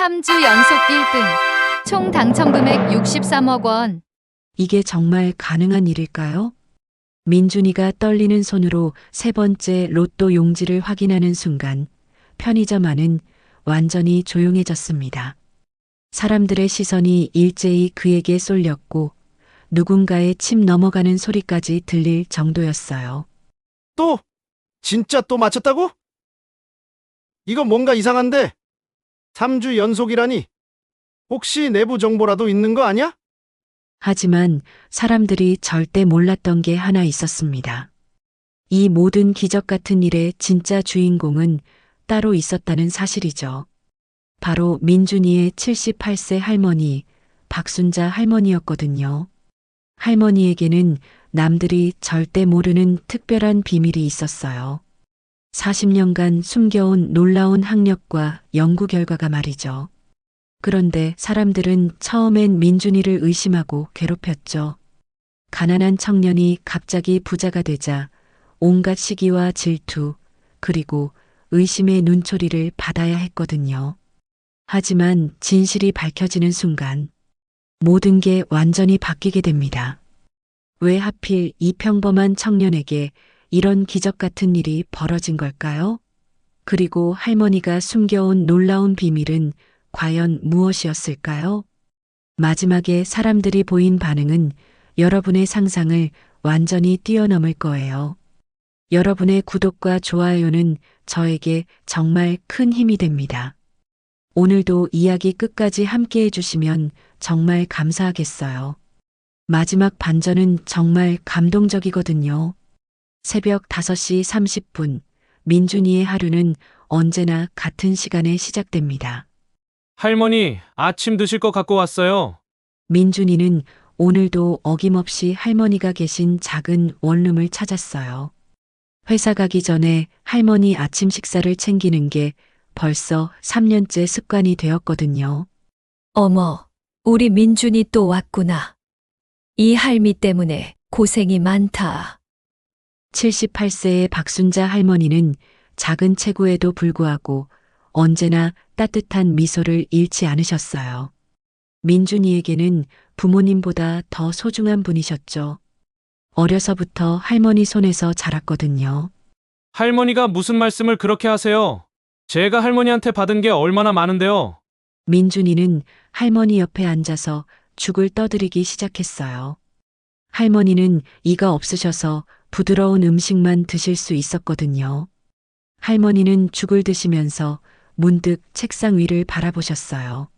3주 연속 1등. 총 당첨 금액 63억 원. 이게 정말 가능한 일일까요? 민준이가 떨리는 손으로 세 번째 로또 용지를 확인하는 순간 편의점 안은 완전히 조용해졌습니다. 사람들의 시선이 일제히 그에게 쏠렸고 누군가의 침 넘어가는 소리까지 들릴 정도였어요. 또? 진짜 또 맞췄다고? 이거 뭔가 이상한데? 3주 연속이라니? 혹시 내부 정보라도 있는 거 아니야? 하지만 사람들이 절대 몰랐던 게 하나 있었습니다. 이 모든 기적 같은 일의 진짜 주인공은 따로 있었다는 사실이죠. 바로 민준이의 78세 할머니, 박순자 할머니였거든요. 할머니에게는 남들이 절대 모르는 특별한 비밀이 있었어요. 40년간 숨겨온 놀라운 학력과 연구 결과가 말이죠. 그런데 사람들은 처음엔 민준이를 의심하고 괴롭혔죠. 가난한 청년이 갑자기 부자가 되자 온갖 시기와 질투, 그리고 의심의 눈초리를 받아야 했거든요. 하지만 진실이 밝혀지는 순간 모든 게 완전히 바뀌게 됩니다. 왜 하필 이 평범한 청년에게 이런 기적 같은 일이 벌어진 걸까요? 그리고 할머니가 숨겨온 놀라운 비밀은 과연 무엇이었을까요? 마지막에 사람들이 보인 반응은 여러분의 상상을 완전히 뛰어넘을 거예요. 여러분의 구독과 좋아요는 저에게 정말 큰 힘이 됩니다. 오늘도 이야기 끝까지 함께 해주시면 정말 감사하겠어요. 마지막 반전은 정말 감동적이거든요. 새벽 5시 30분, 민준이의 하루는 언제나 같은 시간에 시작됩니다. 할머니, 아침 드실 거 갖고 왔어요. 민준이는 오늘도 어김없이 할머니가 계신 작은 원룸을 찾았어요. 회사 가기 전에 할머니 아침 식사를 챙기는 게 벌써 3년째 습관이 되었거든요. 어머, 우리 민준이 또 왔구나. 이 할미 때문에 고생이 많다. 78세의 박순자 할머니는 작은 체구에도 불구하고 언제나 따뜻한 미소를 잃지 않으셨어요. 민준이에게는 부모님보다 더 소중한 분이셨죠. 어려서부터 할머니 손에서 자랐거든요. 할머니가 무슨 말씀을 그렇게 하세요? 제가 할머니한테 받은 게 얼마나 많은데요. 민준이는 할머니 옆에 앉아서 죽을 떠들이기 시작했어요. 할머니는 이가 없으셔서 부드러운 음식만 드실 수 있었거든요. 할머니는 죽을 드시면서 문득 책상 위를 바라보셨어요.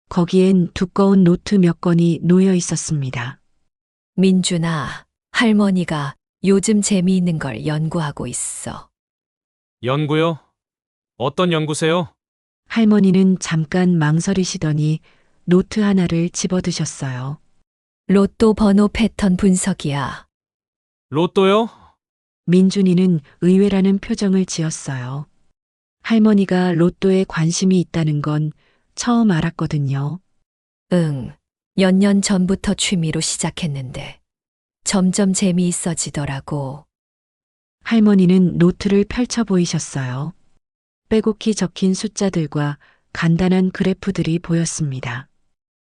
거기엔 두꺼운 노트 몇 권이 놓여 있었습니다. 민준아, 할머니가 요즘 재미있는 걸 연구하고 있어. 연구요? 어떤 연구세요? 할머니는 잠깐 망설이시더니 노트 하나를 집어드셨어요. 로또 번호 패턴 분석이야. 로또요? 민준이는 의외라는 표정을 지었어요. 할머니가 로또에 관심이 있다는 건 처음 알았거든요. 응, 몇 년 전부터 취미로 시작했는데 점점 재미있어지더라고. 할머니는 노트를 펼쳐 보이셨어요. 빼곡히 적힌 숫자들과 간단한 그래프들이 보였습니다.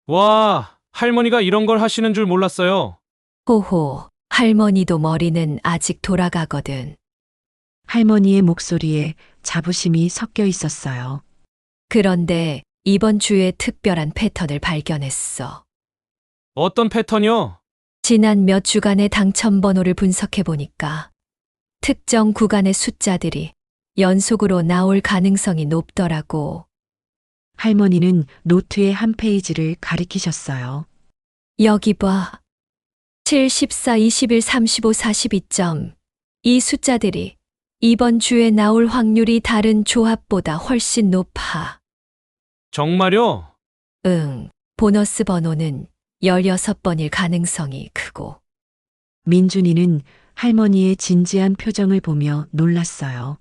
와, 할머니가 이런 걸 하시는 줄 몰랐어요. 호호, 할머니도 머리는 아직 돌아가거든. 할머니의 목소리에 자부심이 섞여 있었어요. 그런데 이번 주에 특별한 패턴을 발견했어. 어떤 패턴이요? 지난 몇 주간의 당첨 번호를 분석해 보니까 특정 구간의 숫자들이 연속으로 나올 가능성이 높더라고. 할머니는 노트의 한 페이지를 가리키셨어요. 여기 봐. 7, 14, 21, 35, 42점. 이 숫자들이 이번 주에 나올 확률이 다른 조합보다 훨씬 높아. 정말요? 응, 보너스 번호는 16번일 가능성이 크고. 민준이는 할머니의 진지한 표정을 보며 놀랐어요.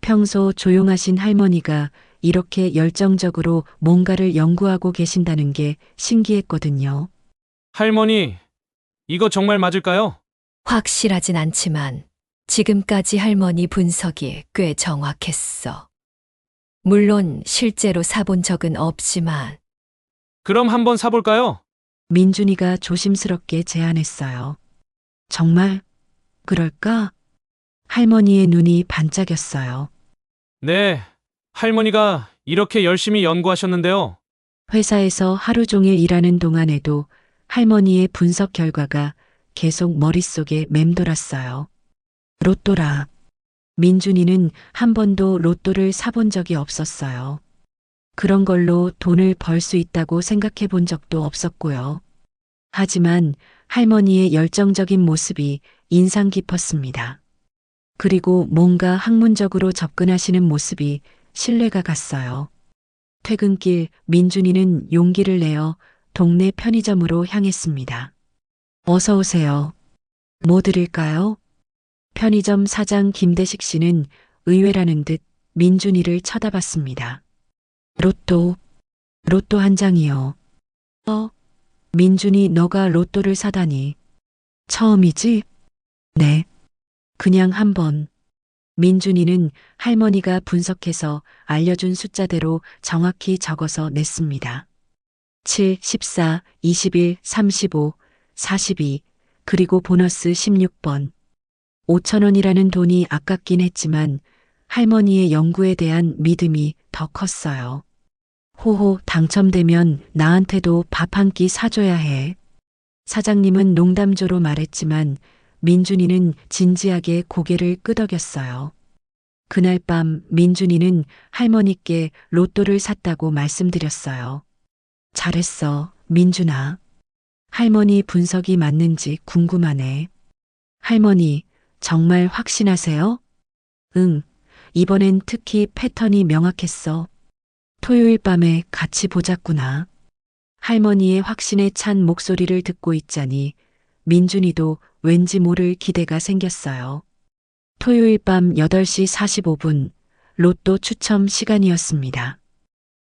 평소 조용하신 할머니가 이렇게 열정적으로 뭔가를 연구하고 계신다는 게 신기했거든요. 할머니, 이거 정말 맞을까요? 확실하진 않지만 지금까지 할머니 분석이 꽤 정확했어. 물론 실제로 사본 적은 없지만 그럼 한번 사볼까요? 민준이가 조심스럽게 제안했어요. 정말 그럴까? 할머니의 눈이 반짝였어요. 네, 할머니가 이렇게 열심히 연구하셨는데요. 회사에서 하루 종일 일하는 동안에도 할머니의 분석 결과가 계속 머릿속에 맴돌았어요. 로또라. 민준이는 한 번도 로또를 사본 적이 없었어요. 그런 걸로 돈을 벌 수 있다고 생각해 본 적도 없었고요. 하지만 할머니의 열정적인 모습이 인상 깊었습니다. 그리고 뭔가 학문적으로 접근하시는 모습이 신뢰가 갔어요. 퇴근길 민준이는 용기를 내어 동네 편의점으로 향했습니다. 어서 오세요. 뭐 드릴까요? 편의점 사장 김대식 씨는 의외라는 듯 민준이를 쳐다봤습니다. 로또 한 장이요. 민준이 너가 로또를 사다니. 처음이지? 네. 그냥 한 번. 민준이는 할머니가 분석해서 알려준 숫자대로 정확히 적어서 냈습니다. 7, 14, 21, 35, 42, 그리고 보너스 16번. 5,000원이라는 돈이 아깝긴 했지만 할머니의 연구에 대한 믿음이 더 컸어요. 호호, 당첨되면 나한테도 밥 한 끼 사줘야 해. 사장님은 농담조로 말했지만 민준이는 진지하게 고개를 끄덕였어요. 그날 밤 민준이는 할머니께 로또를 샀다고 말씀드렸어요. 잘했어, 민준아. 할머니 분석이 맞는지 궁금하네. 할머니, 정말 확신하세요? 응, 이번엔 특히 패턴이 명확했어. 토요일 밤에 같이 보자꾸나. 할머니의 확신에 찬 목소리를 듣고 있자니 민준이도 왠지 모를 기대가 생겼어요. 토요일 밤 8시 45분 로또 추첨 시간이었습니다.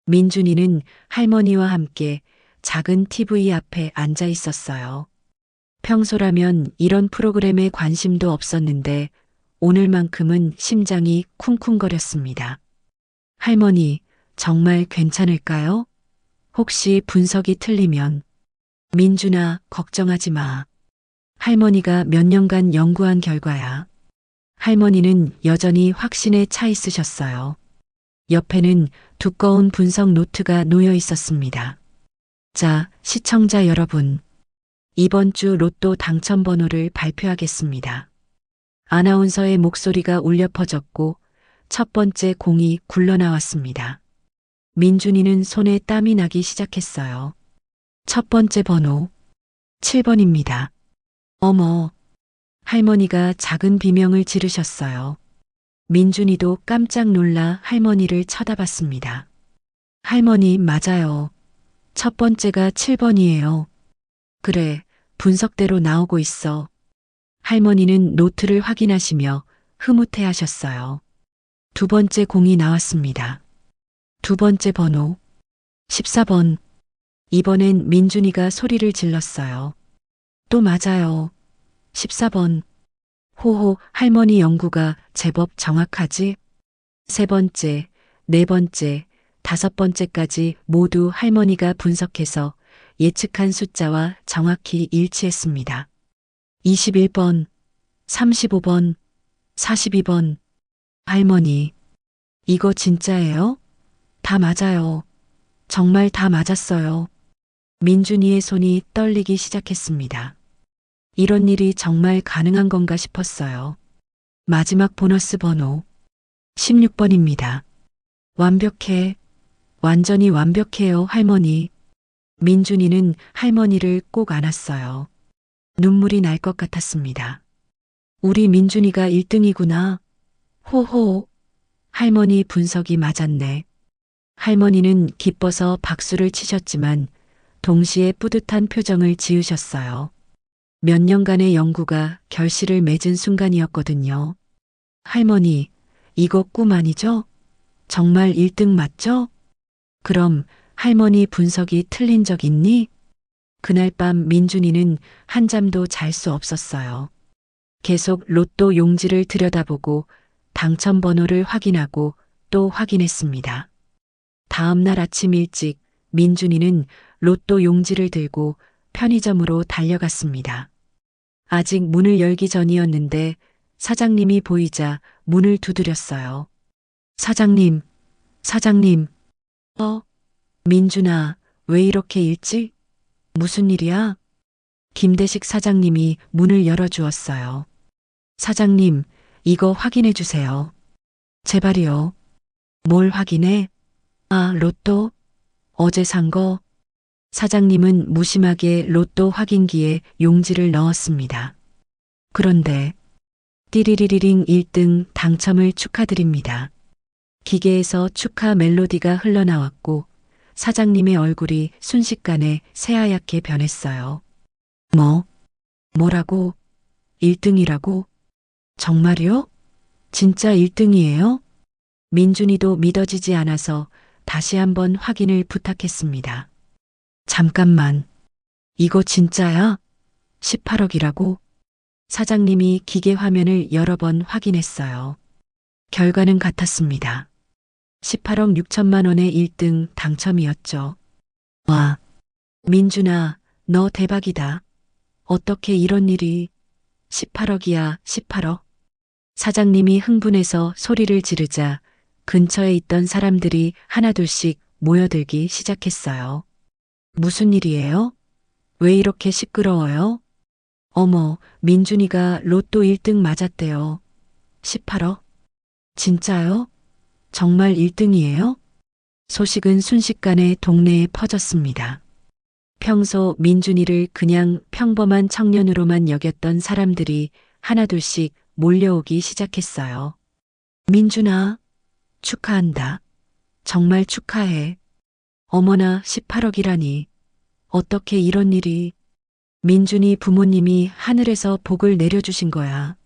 민준이는 할머니와 함께 작은 TV 앞에 앉아 있었어요. 평소라면 이런 프로그램에 관심도 없었는데 오늘만큼은 심장이 쿵쿵거렸습니다. 할머니, 정말 괜찮을까요? 혹시 분석이 틀리면. 민준아, 걱정하지 마. 할머니가 몇 년간 연구한 결과야. 할머니는 여전히 확신에 차 있으셨어요. 옆에는 두꺼운 분석 노트가 놓여 있었습니다. 자, 시청자 여러분. 이번 주 로또 당첨 번호를 발표하겠습니다. 아나운서의 목소리가 울려 퍼졌고 첫 번째 공이 굴러나왔습니다. 민준이는 손에 땀이 나기 시작했어요. 첫 번째 번호 7번입니다. 어머, 할머니가 작은 비명을 지르셨어요. 민준이도 깜짝 놀라 할머니를 쳐다봤습니다. 할머니, 맞아요. 첫 번째가 7번이에요. 그래, 분석대로 나오고 있어. 할머니는 노트를 확인하시며 흐뭇해 하셨어요. 두 번째 공이 나왔습니다. 두 번째 번호 14번. 이번엔 민준이가 소리를 질렀어요. 또 맞아요. 14번. 호호, 할머니 연구가 제법 정확하지? 세 번째, 네 번째, 다섯 번째까지 모두 할머니가 분석해서 예측한 숫자와 정확히 일치했습니다. 21번, 35번, 42번. 할머니, 이거 진짜예요? 다 맞아요. 정말 다 맞았어요. 민준이의 손이 떨리기 시작했습니다. 이런 일이 정말 가능한 건가 싶었어요. 마지막 보너스 번호 16번입니다. 완벽해. 완전히 완벽해요, 할머니. 민준이는 할머니를 꼭 안았어요. 눈물이 날 것 같았습니다. 우리 민준이가 1등이구나. 호호. 할머니 분석이 맞았네. 할머니는 기뻐서 박수를 치셨지만 동시에 뿌듯한 표정을 지으셨어요. 몇 년간의 연구가 결실을 맺은 순간이었거든요. 할머니, 이거 꿈 아니죠? 정말 1등 맞죠? 그럼 할머니 분석이 틀린 적 있니? 그날 밤 민준이는 한잠도 잘 수 없었어요. 계속 로또 용지를 들여다보고 당첨 번호를 확인하고 또 확인했습니다. 다음 날 아침 일찍 민준이는 로또 용지를 들고 편의점으로 달려갔습니다. 아직 문을 열기 전이었는데 사장님이 보이자 문을 두드렸어요. 사장님, 사장님. 민준아, 왜 이렇게 일찍? 무슨 일이야? 김대식 사장님이 문을 열어주었어요. 사장님, 이거 확인해 주세요. 제발이요. 뭘 확인해? 아, 로또? 어제 산 거? 사장님은 무심하게 로또 확인기에 용지를 넣었습니다. 그런데 띠리리리링 1등 당첨을 축하드립니다. 기계에서 축하 멜로디가 흘러나왔고 사장님의 얼굴이 순식간에 새하얗게 변했어요. 뭐라고? 1등이라고? 정말요? 진짜 1등이에요? 민준이도 믿어지지 않아서 다시 한번 확인을 부탁했습니다. 잠깐만. 이거 진짜야? 18억이라고? 사장님이 기계 화면을 여러 번 확인했어요. 결과는 같았습니다. 18억 6천만 원의 1등 당첨이었죠. 와, 민준아, 너 대박이다. 어떻게 이런 일이? 18억이야, 18억. 사장님이 흥분해서 소리를 지르자 근처에 있던 사람들이 하나둘씩 모여들기 시작했어요. 무슨 일이에요? 왜 이렇게 시끄러워요? 어머, 민준이가 로또 1등 맞았대요. 18억? 진짜요? 정말 1등이에요? 소식은 순식간에 동네에 퍼졌습니다. 평소 민준이를 그냥 평범한 청년으로만 여겼던 사람들이 하나둘씩 몰려오기 시작했어요. 민준아, 축하한다. 정말 축하해. 어머나 18억이라니. 어떻게 이런 일이. 민준이 부모님이 하늘에서 복을 내려주신 거야.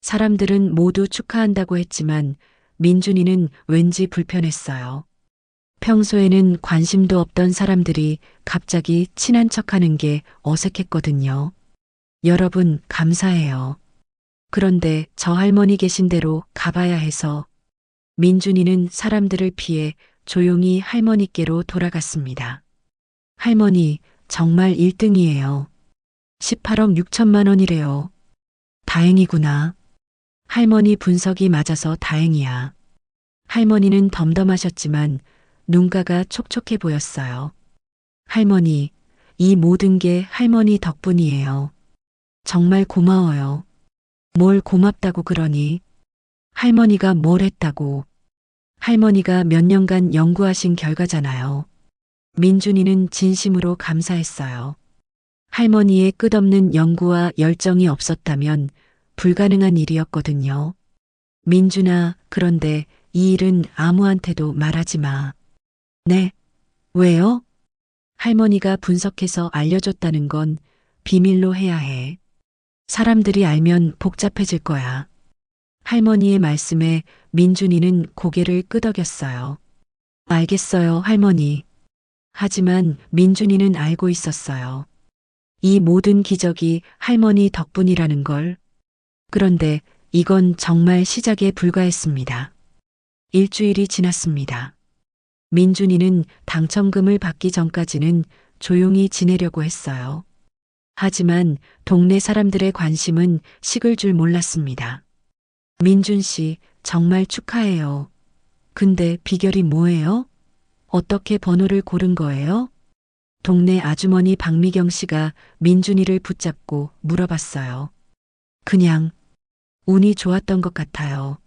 사람들은 모두 축하한다고 했지만 민준이는 왠지 불편했어요. 평소에는 관심도 없던 사람들이 갑자기 친한 척하는 게 어색했거든요. 여러분, 감사해요. 그런데 저 할머니 계신 대로 가봐야 해서 민준이는 사람들을 피해 조용히 할머니께로 돌아갔습니다. 할머니, 정말 1등이에요. 18억 6천만 원이래요. 다행이구나. 할머니 분석이 맞아서 다행이야. 할머니는 덤덤하셨지만 눈가가 촉촉해 보였어요. 할머니, 이 모든 게 할머니 덕분이에요. 정말 고마워요. 뭘 고맙다고 그러니? 할머니가 뭘 했다고? 할머니가 몇 년간 연구하신 결과잖아요. 민준이는 진심으로 감사했어요. 할머니의 끝없는 연구와 열정이 없었다면 불가능한 일이었거든요. 민준아, 그런데 이 일은 아무한테도 말하지 마. 네? 왜요? 할머니가 분석해서 알려줬다는 건 비밀로 해야 해. 사람들이 알면 복잡해질 거야. 할머니의 말씀에 민준이는 고개를 끄덕였어요. 알겠어요, 할머니. 하지만 민준이는 알고 있었어요. 이 모든 기적이 할머니 덕분이라는 걸. 그런데 이건 정말 시작에 불과했습니다. 일주일이 지났습니다. 민준이는 당첨금을 받기 전까지는 조용히 지내려고 했어요. 하지만 동네 사람들의 관심은 식을 줄 몰랐습니다. 민준 씨, 정말 축하해요. 근데 비결이 뭐예요? 어떻게 번호를 고른 거예요? 동네 아주머니 박미경 씨가 민준이를 붙잡고 물어봤어요. 그냥 운이 좋았던 것 같아요.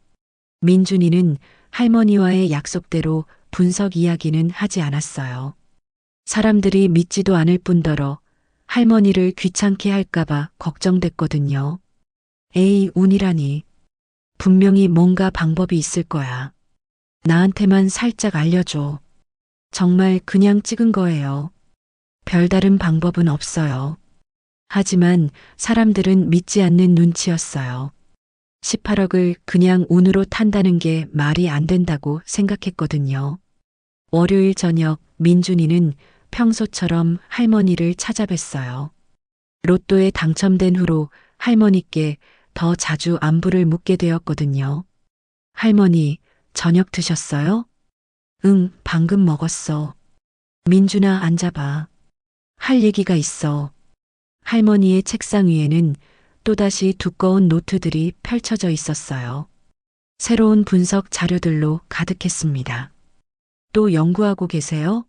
민준이는 할머니와의 약속대로 분석 이야기는 하지 않았어요. 사람들이 믿지도 않을 뿐더러 할머니를 귀찮게 할까봐 걱정됐거든요. 에이, 운이라니. 분명히 뭔가 방법이 있을 거야. 나한테만 살짝 알려줘. 정말 그냥 찍은 거예요. 별다른 방법은 없어요. 하지만 사람들은 믿지 않는 눈치였어요. 18억을 그냥 운으로 탄다는 게 말이 안 된다고 생각했거든요. 월요일 저녁 민준이는 평소처럼 할머니를 찾아뵀어요. 로또에 당첨된 후로 할머니께 더 자주 안부를 묻게 되었거든요. 할머니, 저녁 드셨어요? 응, 방금 먹었어. 민준아, 앉아봐. 할 얘기가 있어. 할머니의 책상 위에는 또다시 두꺼운 노트들이 펼쳐져 있었어요. 새로운 분석 자료들로 가득했습니다. 또 연구하고 계세요?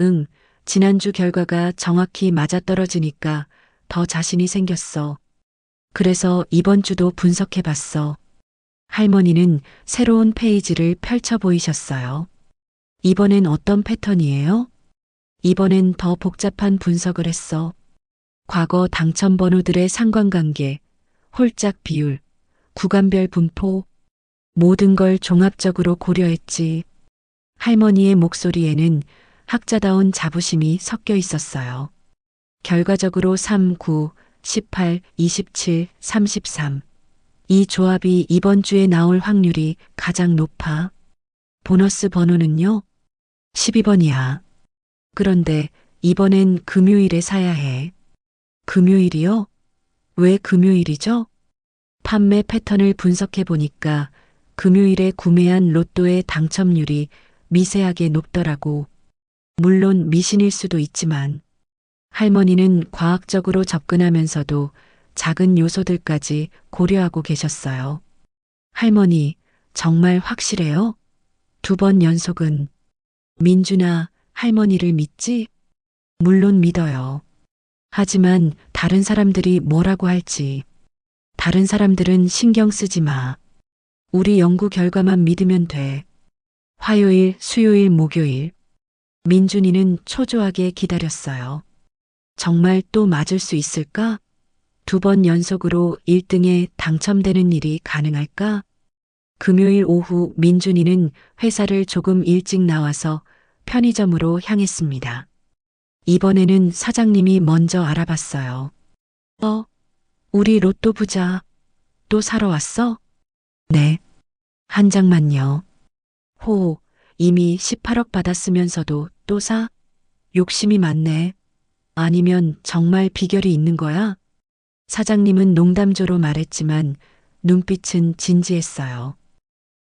응, 지난주 결과가 정확히 맞아떨어지니까 더 자신이 생겼어. 그래서 이번 주도 분석해 봤어. 할머니는 새로운 페이지를 펼쳐 보이셨어요. 이번엔 어떤 패턴이에요? 이번엔 더 복잡한 분석을 했어. 과거 당첨 번호들의 상관관계, 홀짝 비율, 구간별 분포, 모든 걸 종합적으로 고려했지. 할머니의 목소리에는 학자다운 자부심이 섞여 있었어요. 결과적으로 3, 9, 18, 27, 33. 이 조합이 이번 주에 나올 확률이 가장 높아. 보너스 번호는요? 12번이야. 그런데 이번엔 금요일에 사야 해. 금요일이요? 왜 금요일이죠? 판매 패턴을 분석해 보니까 금요일에 구매한 로또의 당첨률이 미세하게 높더라고. 물론 미신일 수도 있지만 할머니는 과학적으로 접근하면서도 작은 요소들까지 고려하고 계셨어요. 할머니, 정말 확실해요? 2번 연속은. 민준아, 할머니를 믿지? 물론 믿어요. 하지만 다른 사람들이 뭐라고 할지. 다른 사람들은 신경 쓰지 마. 우리 연구 결과만 믿으면 돼. 화요일, 수요일, 목요일. 민준이는 초조하게 기다렸어요. 정말 또 맞을 수 있을까? 2번 연속으로 1등에 당첨되는 일이 가능할까? 금요일 오후 민준이는 회사를 조금 일찍 나와서 편의점으로 향했습니다. 이번에는 사장님이 먼저 알아봤어요. 우리 로또 부자 또 사러 왔어? 네. 한 장만요. 호, 이미 18억 받았으면서도 또 사? 욕심이 많네. 아니면 정말 비결이 있는 거야? 사장님은 농담조로 말했지만 눈빛은 진지했어요.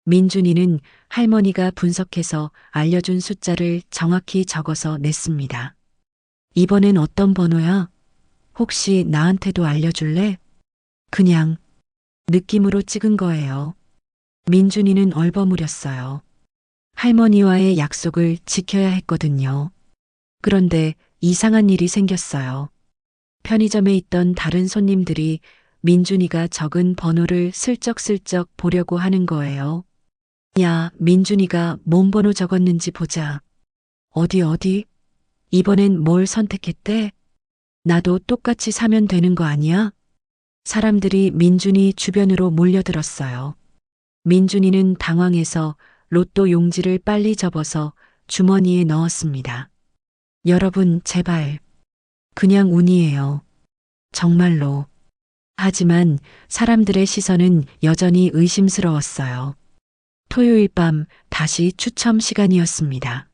민준이는 할머니가 분석해서 알려준 숫자를 정확히 적어서 냈습니다. 이번엔 어떤 번호야? 혹시 나한테도 알려줄래? 그냥 느낌으로 찍은 거예요. 민준이는 얼버무렸어요. 할머니와의 약속을 지켜야 했거든요. 그런데 이상한 일이 생겼어요. 편의점에 있던 다른 손님들이 민준이가 적은 번호를 슬쩍슬쩍 보려고 하는 거예요. 야, 민준이가 뭔 번호 적었는지 보자. 어디? 이번엔 뭘 선택했대? 나도 똑같이 사면 되는 거 아니야? 사람들이 민준이 주변으로 몰려들었어요. 민준이는 당황해서 로또 용지를 빨리 접어서 주머니에 넣었습니다. 여러분, 제발. 그냥 운이에요. 정말로. 하지만 사람들의 시선은 여전히 의심스러웠어요. 토요일 밤 다시 추첨 시간이었습니다.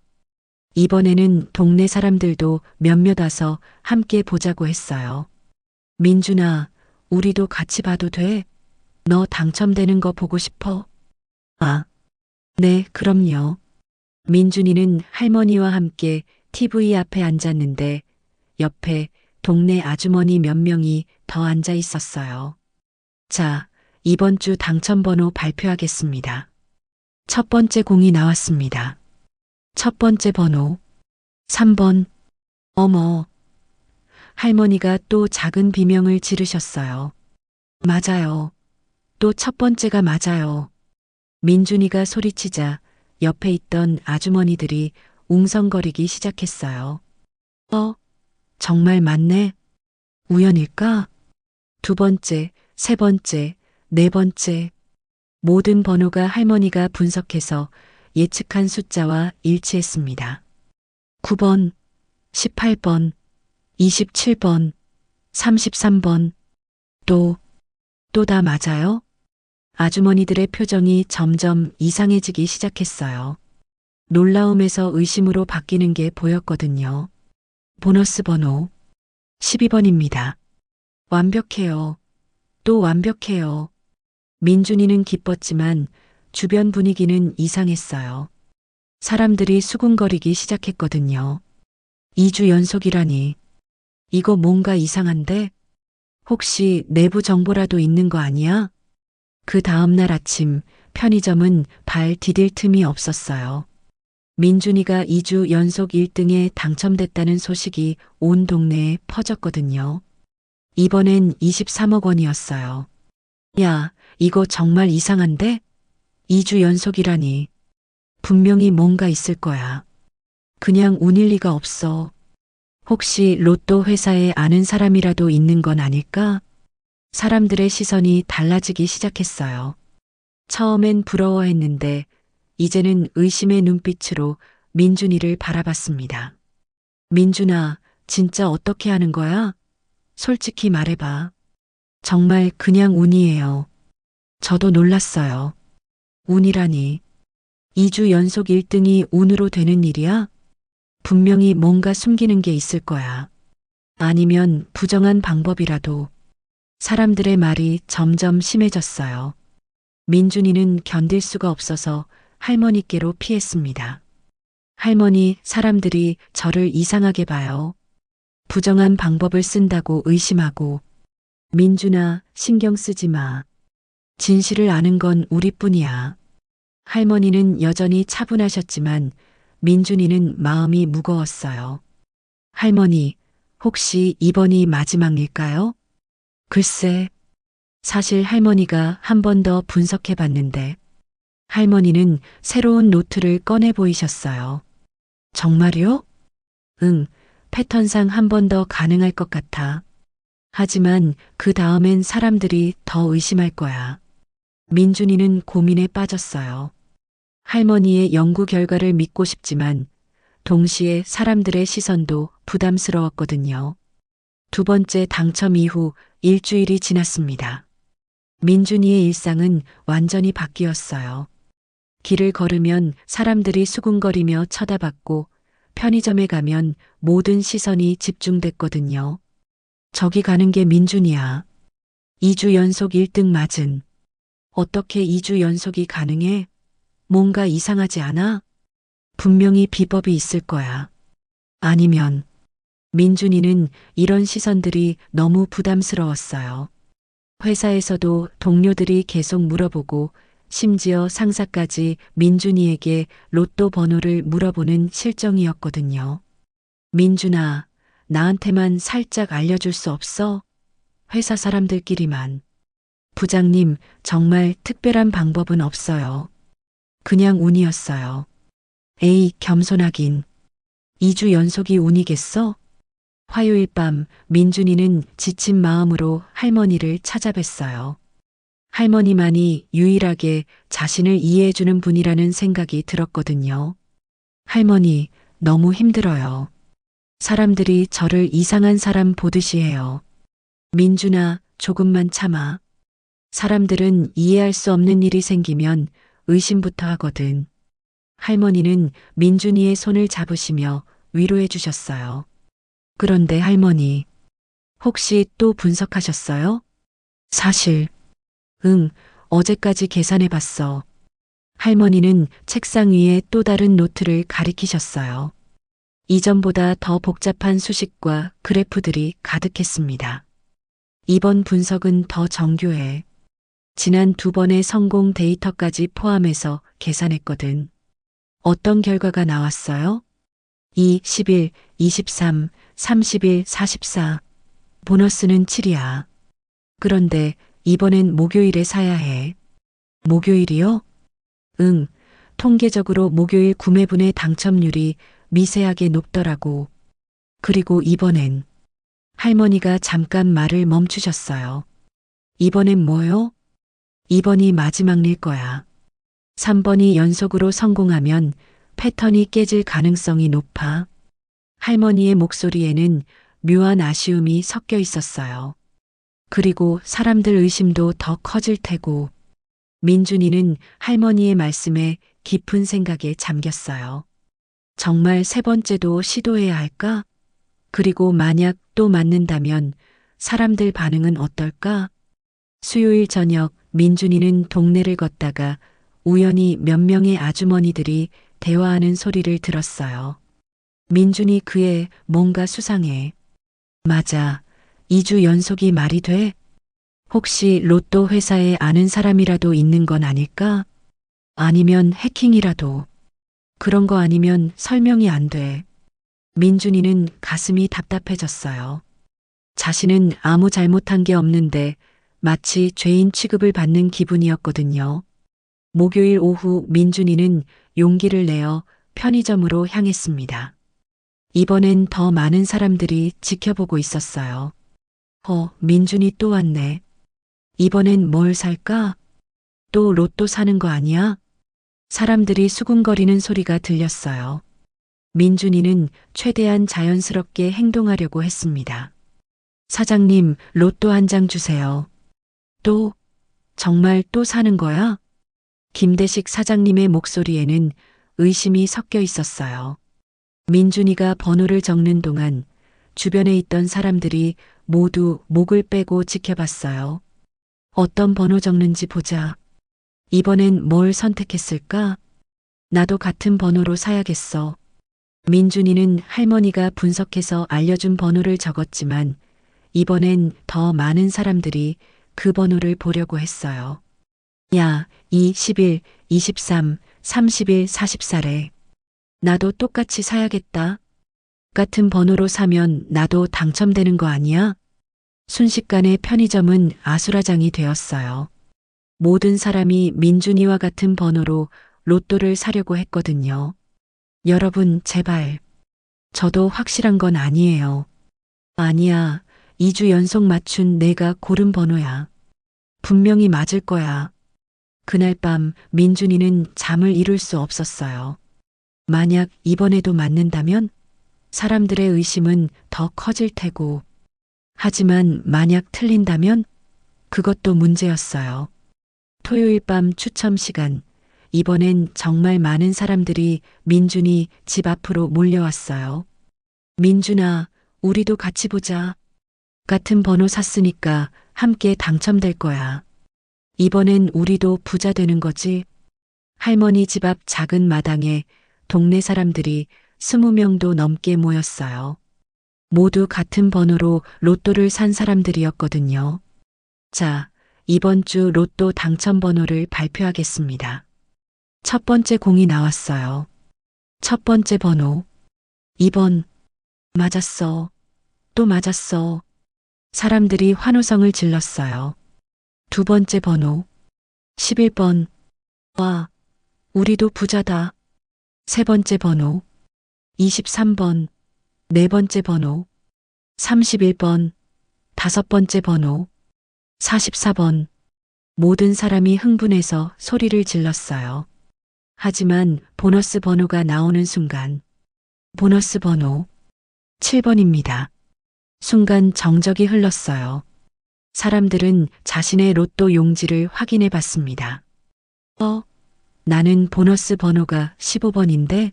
이번에는 동네 사람들도 몇몇 와서 함께 보자고 했어요. 민준아, 우리도 같이 봐도 돼? 너 당첨되는 거 보고 싶어? 아, 네, 그럼요. 민준이는 할머니와 함께 TV 앞에 앉았는데 옆에 동네 아주머니 몇 명이 더 앉아 있었어요. 자, 이번 주 당첨번호 발표하겠습니다. 첫 번째 공이 나왔습니다. 첫 번째 번호 3번. 어머. 할머니가 또 작은 비명을 지르셨어요. 맞아요. 또 첫 번째가 맞아요. 민준이가 소리치자 옆에 있던 아주머니들이 웅성거리기 시작했어요. 정말 맞네. 우연일까? 2번째, 3번째, 4번째. 모든 번호가 할머니가 분석해서 예측한 숫자와 일치했습니다. 9번, 18번, 27번, 33번. 또 다 맞아요? 아주머니들의 표정이 점점 이상해지기 시작했어요. 놀라움에서 의심으로 바뀌는 게 보였거든요. 보너스 번호 12번입니다. 완벽해요. 또 완벽해요. 민준이는 기뻤지만 주변 분위기는 이상했어요. 사람들이 수군거리기 시작했거든요. 2주 연속이라니. 이거 뭔가 이상한데? 혹시 내부 정보라도 있는 거 아니야? 그 다음날 아침 편의점은 발 디딜 틈이 없었어요. 민준이가 2주 연속 1등에 당첨됐다는 소식이 온 동네에 퍼졌거든요. 이번엔 23억 원이었어요. 야, 이거 정말 이상한데? 2주 연속이라니. 분명히 뭔가 있을 거야. 그냥 운일 리가 없어. 혹시 로또 회사에 아는 사람이라도 있는 건 아닐까? 사람들의 시선이 달라지기 시작했어요. 처음엔 부러워했는데 이제는 의심의 눈빛으로 민준이를 바라봤습니다. 민준아, 진짜 어떻게 하는 거야? 솔직히 말해봐. 정말 그냥 운이에요. 저도 놀랐어요. 운이라니. 2주 연속 1등이 운으로 되는 일이야? 분명히 뭔가 숨기는 게 있을 거야. 아니면 부정한 방법이라도. 사람들의 말이 점점 심해졌어요. 민준이는 견딜 수가 없어서 할머니께로 피했습니다. 할머니, 사람들이 저를 이상하게 봐요. 부정한 방법을 쓴다고 의심하고. 민준아, 신경 쓰지 마. 진실을 아는 건 우리뿐이야. 할머니는 여전히 차분하셨지만 민준이는 마음이 무거웠어요. 할머니, 혹시 이번이 마지막일까요? 글쎄, 사실 할머니가 한 번 더 분석해 봤는데 할머니는 새로운 노트를 꺼내 보이셨어요. 정말요? 응, 패턴상 한 번 더 가능할 것 같아. 하지만 그 다음엔 사람들이 더 의심할 거야. 민준이는 고민에 빠졌어요. 할머니의 연구 결과를 믿고 싶지만 동시에 사람들의 시선도 부담스러웠거든요. 두 번째 당첨 이후 일주일이 지났습니다. 민준이의 일상은 완전히 바뀌었어요. 길을 걸으면 사람들이 수군거리며 쳐다봤고 편의점에 가면 모든 시선이 집중됐거든요. 저기 가는 게 민준이야. 2주 연속 1등 맞은. 어떻게 2주 연속이 가능해? 뭔가 이상하지 않아? 분명히 비법이 있을 거야. 아니면 민준이는 이런 시선들이 너무 부담스러웠어요. 회사에서도 동료들이 계속 물어보고 심지어 상사까지 민준이에게 로또 번호를 물어보는 실정이었거든요. 민준아, 나한테만 살짝 알려줄 수 없어? 회사 사람들끼리만. 부장님, 정말 특별한 방법은 없어요. 그냥 운이었어요. 에이, 겸손하긴. 2주 연속이 운이겠어? 화요일 밤 민준이는 지친 마음으로 할머니를 찾아뵀어요. 할머니만이 유일하게 자신을 이해해주는 분이라는 생각이 들었거든요. 할머니, 너무 힘들어요. 사람들이 저를 이상한 사람 보듯이 해요. 민준아, 조금만 참아. 사람들은 이해할 수 없는 일이 생기면 의심부터 하거든. 할머니는 민준이의 손을 잡으시며 위로해 주셨어요. 그런데 할머니, 혹시 또 분석하셨어요? 사실, 어제까지 계산해 봤어. 할머니는 책상 위에 또 다른 노트를 가리키셨어요. 이전보다 더 복잡한 수식과 그래프들이 가득했습니다. 이번 분석은 더 정교해. 지난 2번의 성공 데이터까지 포함해서 계산했거든. 어떤 결과가 나왔어요? 2, 11, 23, 31, 44. 보너스는 7이야. 그런데 이번엔 목요일에 사야 해. 목요일이요? 응, 통계적으로 목요일 구매분의 당첨률이 미세하게 높더라고. 그리고 이번엔 할머니가 잠깐 말을 멈추셨어요. 이번엔 뭐요? 이번이 마지막일 거야. 3번이 연속으로 성공하면 패턴이 깨질 가능성이 높아. 할머니의 목소리에는 묘한 아쉬움이 섞여 있었어요. 그리고 사람들 의심도 더 커질 테고. 민준이는 할머니의 말씀에 깊은 생각에 잠겼어요. 정말 3번째도 시도해야 할까? 그리고 만약 또 맞는다면 사람들 반응은 어떨까? 수요일 저녁 민준이는 동네를 걷다가 우연히 몇 명의 아주머니들이 대화하는 소리를 들었어요. 민준이 그의 뭔가 수상해. 맞아. 2주 연속이 말이 돼? 혹시 로또 회사에 아는 사람이라도 있는 건 아닐까? 아니면 해킹이라도. 그런 거 아니면 설명이 안 돼. 민준이는 가슴이 답답해졌어요. 자신은 아무 잘못한 게 없는데 마치 죄인 취급을 받는 기분이었거든요. 목요일 오후 민준이는 용기를 내어 편의점으로 향했습니다. 이번엔 더 많은 사람들이 지켜보고 있었어요. 민준이 또 왔네. 이번엔 뭘 살까? 또 로또 사는 거 아니야? 사람들이 수군거리는 소리가 들렸어요. 민준이는 최대한 자연스럽게 행동하려고 했습니다. 사장님, 로또 한 장 주세요. 또? 정말 또 사는 거야? 김대식 사장님의 목소리에는 의심이 섞여 있었어요. 민준이가 번호를 적는 동안 주변에 있던 사람들이 모두 목을 빼고 지켜봤어요. 어떤 번호 적는지 보자. 이번엔 뭘 선택했을까? 나도 같은 번호로 사야겠어. 민준이는 할머니가 분석해서 알려준 번호를 적었지만 이번엔 더 많은 사람들이 그 번호를 보려고 했어요. 야, 2, 11, 23, 31, 44래. 나도 똑같이 사야겠다. 같은 번호로 사면 나도 당첨되는 거 아니야? 순식간에 편의점은 아수라장이 되었어요. 모든 사람이 민준이와 같은 번호로 로또를 사려고 했거든요. 여러분, 제발. 저도 확실한 건 아니에요. 아니야. 2주 연속 맞춘 내가 고른 번호야. 분명히 맞을 거야. 그날 밤 민준이는 잠을 이룰 수 없었어요. 만약 이번에도 맞는다면 사람들의 의심은 더 커질 테고, 하지만 만약 틀린다면 그것도 문제였어요. 토요일 밤 추첨 시간, 이번엔 정말 많은 사람들이 민준이 집 앞으로 몰려왔어요. 민준아, 우리도 같이 보자. 같은 번호 샀으니까 함께 당첨될 거야. 이번엔 우리도 부자 되는 거지. 할머니 집 앞 작은 마당에 동네 사람들이 20명도 넘게 모였어요. 모두 같은 번호로 로또를 산 사람들이었거든요. 자, 이번 주 로또 당첨 번호를 발표하겠습니다. 첫 번째 공이 나왔어요. 첫 번째 번호. 2번. 맞았어. 또 맞았어. 사람들이 환호성을 질렀어요. 두 번째 번호. 11번. 와, 우리도 부자다. 세 번째 번호. 23번. 네 번째 번호. 31번. 다섯 번째 번호. 44번. 모든 사람이 흥분해서 소리를 질렀어요. 하지만 보너스 번호가 나오는 순간, 보너스 번호 7번입니다. 순간 정적이 흘렀어요. 사람들은 자신의 로또 용지를 확인해 봤습니다. 나는 보너스 번호가 15번인데?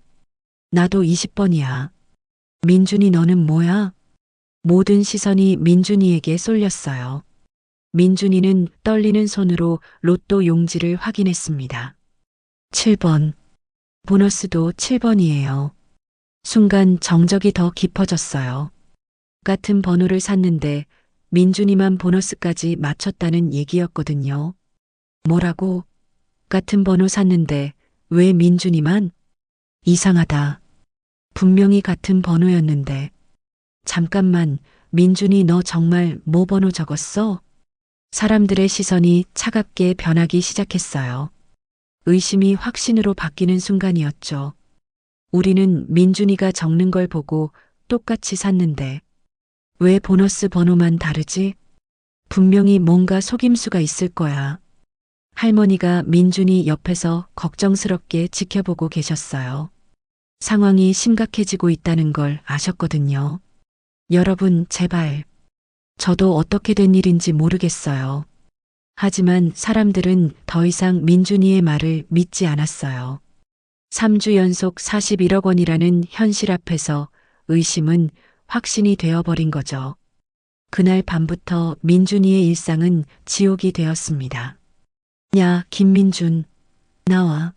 나도 20번이야. 민준이 너는 뭐야? 모든 시선이 민준이에게 쏠렸어요. 민준이는 떨리는 손으로 로또 용지를 확인했습니다. 7번. 보너스도 7번이에요. 순간 정적이 더 깊어졌어요. 같은 번호를 샀는데 민준이만 보너스까지 맞췄다는 얘기였거든요. 뭐라고? 같은 번호 샀는데 왜 민준이만? 이상하다. 분명히 같은 번호였는데. 잠깐만, 민준이 너 정말 뭐 번호 적었어? 사람들의 시선이 차갑게 변하기 시작했어요. 의심이 확신으로 바뀌는 순간이었죠. 우리는 민준이가 적는 걸 보고 똑같이 샀는데 왜 보너스 번호만 다르지? 분명히 뭔가 속임수가 있을 거야. 할머니가 민준이 옆에서 걱정스럽게 지켜보고 계셨어요. 상황이 심각해지고 있다는 걸 아셨거든요. 여러분, 제발. 저도 어떻게 된 일인지 모르겠어요. 하지만 사람들은 더 이상 민준이의 말을 믿지 않았어요. 3주 연속 41억 원이라는 현실 앞에서 의심은 확신이 되어버린 거죠. 그날 밤부터 민준이의 일상은 지옥이 되었습니다. 야, 김민준. 나와.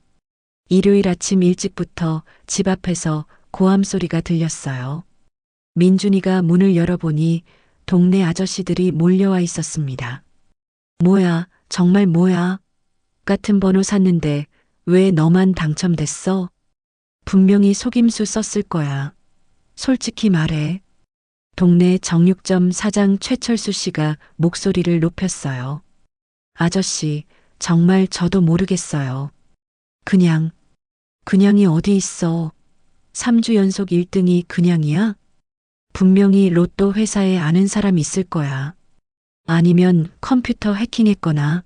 일요일 아침 일찍부터 집 앞에서 고함 소리가 들렸어요. 민준이가 문을 열어보니 동네 아저씨들이 몰려와 있었습니다. 뭐야, 정말 뭐야? 같은 번호 샀는데 왜 너만 당첨됐어? 분명히 속임수 썼을 거야. 솔직히 말해. 동네 정육점 사장 최철수 씨가 목소리를 높였어요. 아저씨, 정말 저도 모르겠어요. 그냥이 어디 있어? 3주 연속 1등이 그냥이야? 분명히 로또 회사에 아는 사람 있을 거야. 아니면 컴퓨터 해킹했거나.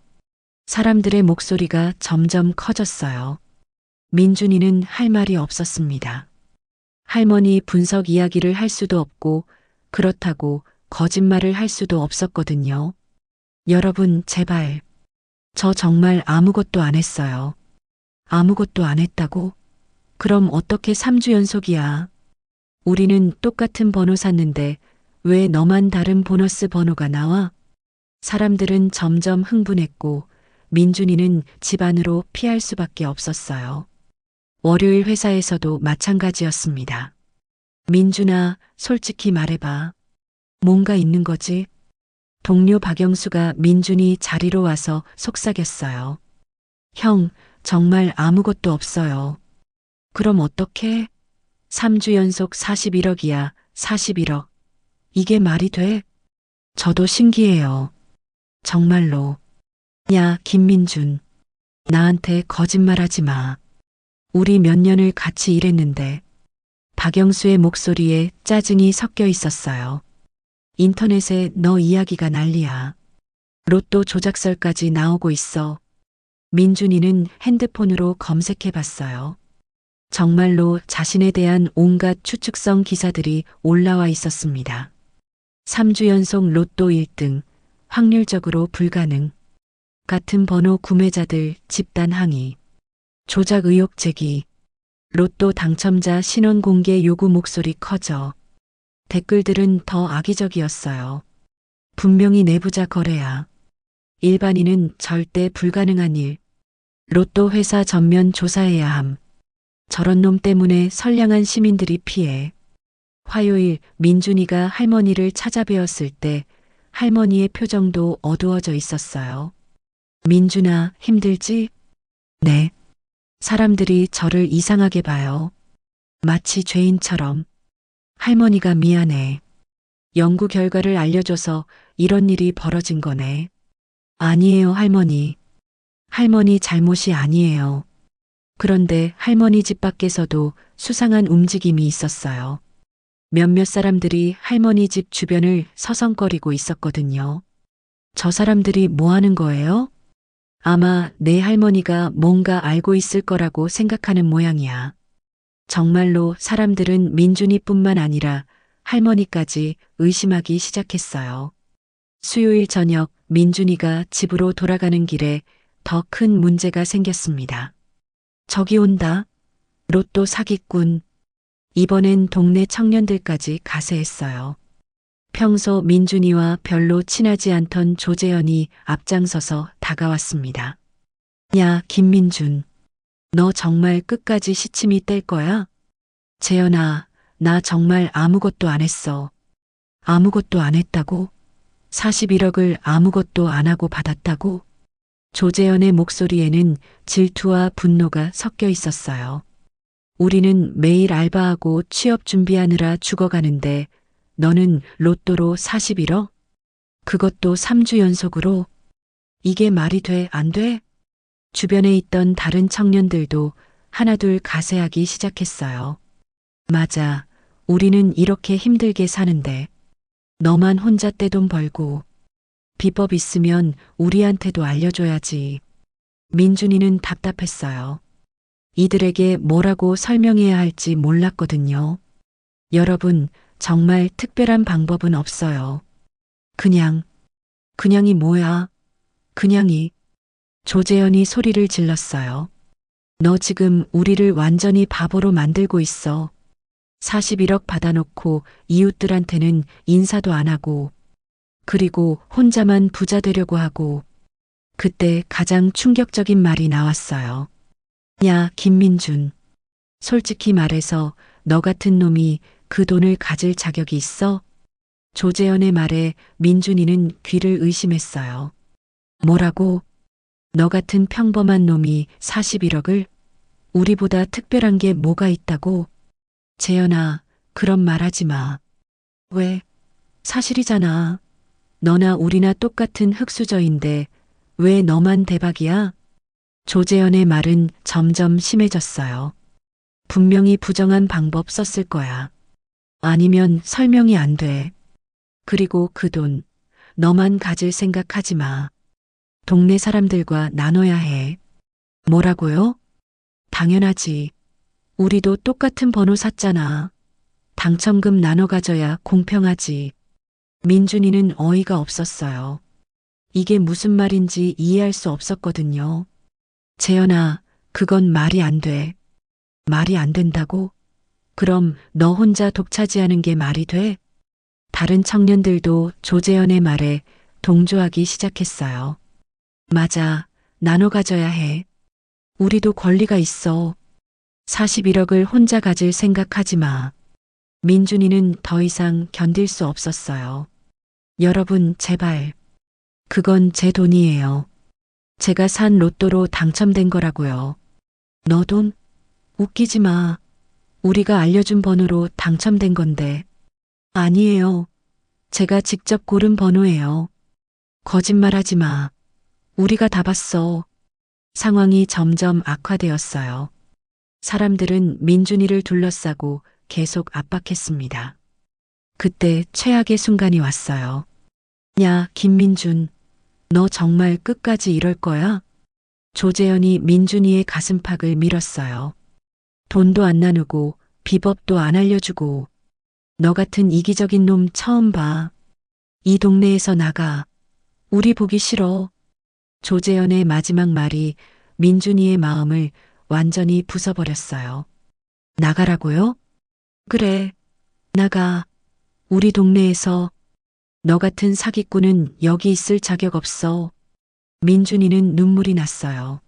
사람들의 목소리가 점점 커졌어요. 민준이는 할 말이 없었습니다. 할머니 분석 이야기를 할 수도 없고 그렇다고 거짓말을 할 수도 없었거든요. 여러분, 제발. 저 정말 아무것도 안 했어요. 아무것도 안 했다고? 그럼 어떻게 3주 연속이야? 우리는 똑같은 번호 샀는데 왜 너만 다른 보너스 번호가 나와? 사람들은 점점 흥분했고 민준이는 집 안으로 피할 수밖에 없었어요. 월요일 회사에서도 마찬가지였습니다. 민준아, 솔직히 말해봐. 뭔가 있는 거지? 동료 박영수가 민준이 자리로 와서 속삭였어요. 형, 정말 아무것도 없어요. 그럼 어떡해? 3주 연속 41억이야, 41억. 이게 말이 돼? 저도 신기해요. 정말로. 야, 김민준. 나한테 거짓말하지 마. 우리 몇 년을 같이 일했는데. 박영수의 목소리에 짜증이 섞여 있었어요. 인터넷에 너 이야기가 난리야. 로또 조작설까지 나오고 있어. 민준이는 핸드폰으로 검색해 봤어요. 정말로 자신에 대한 온갖 추측성 기사들이 올라와 있었습니다. 3주 연속 로또 1등, 확률적으로 불가능. 같은 번호 구매자들 집단 항의. 조작 의혹 제기. 로또 당첨자 신원 공개 요구 목소리 커져. 댓글들은 더 악의적이었어요. 분명히 내부자 거래야. 일반인은 절대 불가능한 일. 로또 회사 전면 조사해야 함. 저런 놈 때문에 선량한 시민들이 피해. 화요일 민준이가 할머니를 찾아뵈었을 때 할머니의 표정도 어두워져 있었어요. 민준아, 힘들지? 네. 사람들이 저를 이상하게 봐요. 마치 죄인처럼. 할머니가 미안해. 연구 결과를 알려줘서 이런 일이 벌어진 거네. 아니에요, 할머니. 할머니 잘못이 아니에요. 그런데 할머니 집 밖에서도 수상한 움직임이 있었어요. 몇몇 사람들이 할머니 집 주변을 서성거리고 있었거든요. 저 사람들이 뭐 하는 거예요? 아마 내 할머니가 뭔가 알고 있을 거라고 생각하는 모양이야. 정말로 사람들은 민준이뿐만 아니라 할머니까지 의심하기 시작했어요. 수요일 저녁 민준이가 집으로 돌아가는 길에 더 큰 문제가 생겼습니다. 저기 온다. 로또 사기꾼. 이번엔 동네 청년들까지 가세했어요. 평소 민준이와 별로 친하지 않던 조재현이 앞장서서 다가왔습니다. 야, 김민준. 너 정말 끝까지 시침이 뗄 거야? 재현아, 나 정말 아무것도 안 했어. 아무것도 안 했다고? 41억을 아무것도 안 하고 받았다고? 조재현의 목소리에는 질투와 분노가 섞여 있었어요. 우리는 매일 알바하고 취업 준비하느라 죽어가는데 너는 로또로 41억? 그것도 3주 연속으로? 이게 말이 돼, 안 돼? 주변에 있던 다른 청년들도 하나둘 가세하기 시작했어요. 맞아. 우리는 이렇게 힘들게 사는데. 너만 혼자 떼돈 벌고. 비법 있으면 우리한테도 알려줘야지. 민준이는 답답했어요. 이들에게 뭐라고 설명해야 할지 몰랐거든요. 여러분, 정말 특별한 방법은 없어요. 그냥이 뭐야? 그냥이. 조재현이 소리를 질렀어요. 너 지금 우리를 완전히 바보로 만들고 있어. 41억 받아놓고 이웃들한테는 인사도 안 하고, 그리고 혼자만 부자 되려고 하고. 그때 가장 충격적인 말이 나왔어요. 야, 김민준. 솔직히 말해서 너 같은 놈이 그 돈을 가질 자격이 있어? 조재현의 말에 민준이는 귀를 의심했어요. 뭐라고? 너 같은 평범한 놈이 41억을? 우리보다 특별한 게 뭐가 있다고? 재현아, 그런 말 하지 마. 왜? 사실이잖아. 너나 우리나 똑같은 흙수저인데 왜 너만 대박이야? 조재현의 말은 점점 심해졌어요. 분명히 부정한 방법 썼을 거야. 아니면 설명이 안 돼. 그리고 그 돈, 너만 가질 생각하지 마. 동네 사람들과 나눠야 해. 뭐라고요? 당연하지. 우리도 똑같은 번호 샀잖아. 당첨금 나눠 가져야 공평하지. 민준이는 어이가 없었어요. 이게 무슨 말인지 이해할 수 없었거든요. 재현아, 그건 말이 안 돼. 말이 안 된다고? 그럼 너 혼자 독차지하는 게 말이 돼? 다른 청년들도 조재현의 말에 동조하기 시작했어요. 맞아, 나눠 가져야 해. 우리도 권리가 있어. 41억을 혼자 가질 생각하지 마. 민준이는 더 이상 견딜 수 없었어요. 여러분, 제발. 그건 제 돈이에요. 제가 산 로또로 당첨된 거라고요. 너 돈? 웃기지 마. 우리가 알려준 번호로 당첨된 건데. 아니에요. 제가 직접 고른 번호예요. 거짓말하지 마. 우리가 다 봤어. 상황이 점점 악화되었어요. 사람들은 민준이를 둘러싸고 계속 압박했습니다. 그때 최악의 순간이 왔어요. 야, 김민준. 너 정말 끝까지 이럴 거야? 조재현이 민준이의 가슴팍을 밀었어요. 돈도 안 나누고 비법도 안 알려주고 너 같은 이기적인 놈 처음 봐. 이 동네에서 나가. 우리 보기 싫어. 조재현의 마지막 말이 민준이의 마음을 완전히 부숴버렸어요. 나가라고요? 그래, 나가. 우리 동네에서 너 같은 사기꾼은 여기 있을 자격 없어. 민준이는 눈물이 났어요.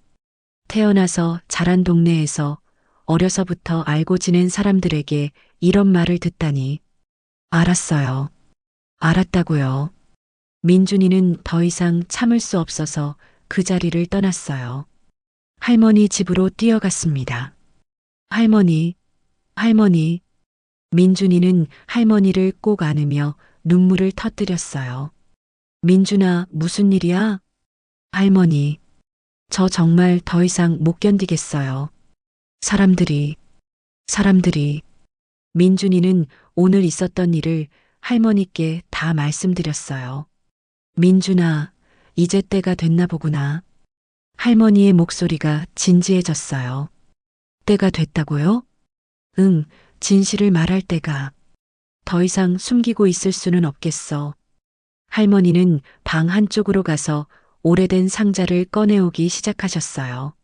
태어나서 자란 동네에서 어려서부터 알고 지낸 사람들에게 이런 말을 듣다니. 알았어요. 알았다고요. 민준이는 더 이상 참을 수 없어서 그 자리를 떠났어요. 할머니 집으로 뛰어갔습니다. 할머니, 할머니. 민준이는 할머니를 꼭 안으며 눈물을 터뜨렸어요. 민준아, 무슨 일이야? 할머니, 저 정말 더 이상 못 견디겠어요. 사람들이. 민준이는 오늘 있었던 일을 할머니께 다 말씀드렸어요. 민준아, 이제 때가 됐나 보구나. 할머니의 목소리가 진지해졌어요. 때가 됐다고요? 응, 진실을 말할 때가. 더 이상 숨기고 있을 수는 없겠어. 할머니는 방 한쪽으로 가서 오래된 상자를 꺼내오기 시작하셨어요.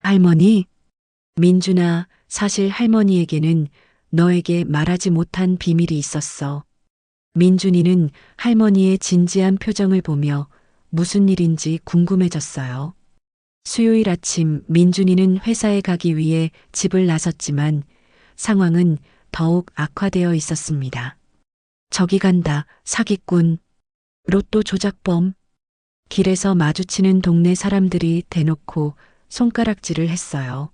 할머니? 민준아, 사실 할머니에게는 너에게 말하지 못한 비밀이 있었어. 민준이는 할머니의 진지한 표정을 보며 무슨 일인지 궁금해졌어요. 수요일 아침 민준이는 회사에 가기 위해 집을 나섰지만 상황은 더욱 악화되어 있었습니다. 저기 간다, 사기꾼. 로또 조작범. 길에서 마주치는 동네 사람들이 대놓고 손가락질을 했어요.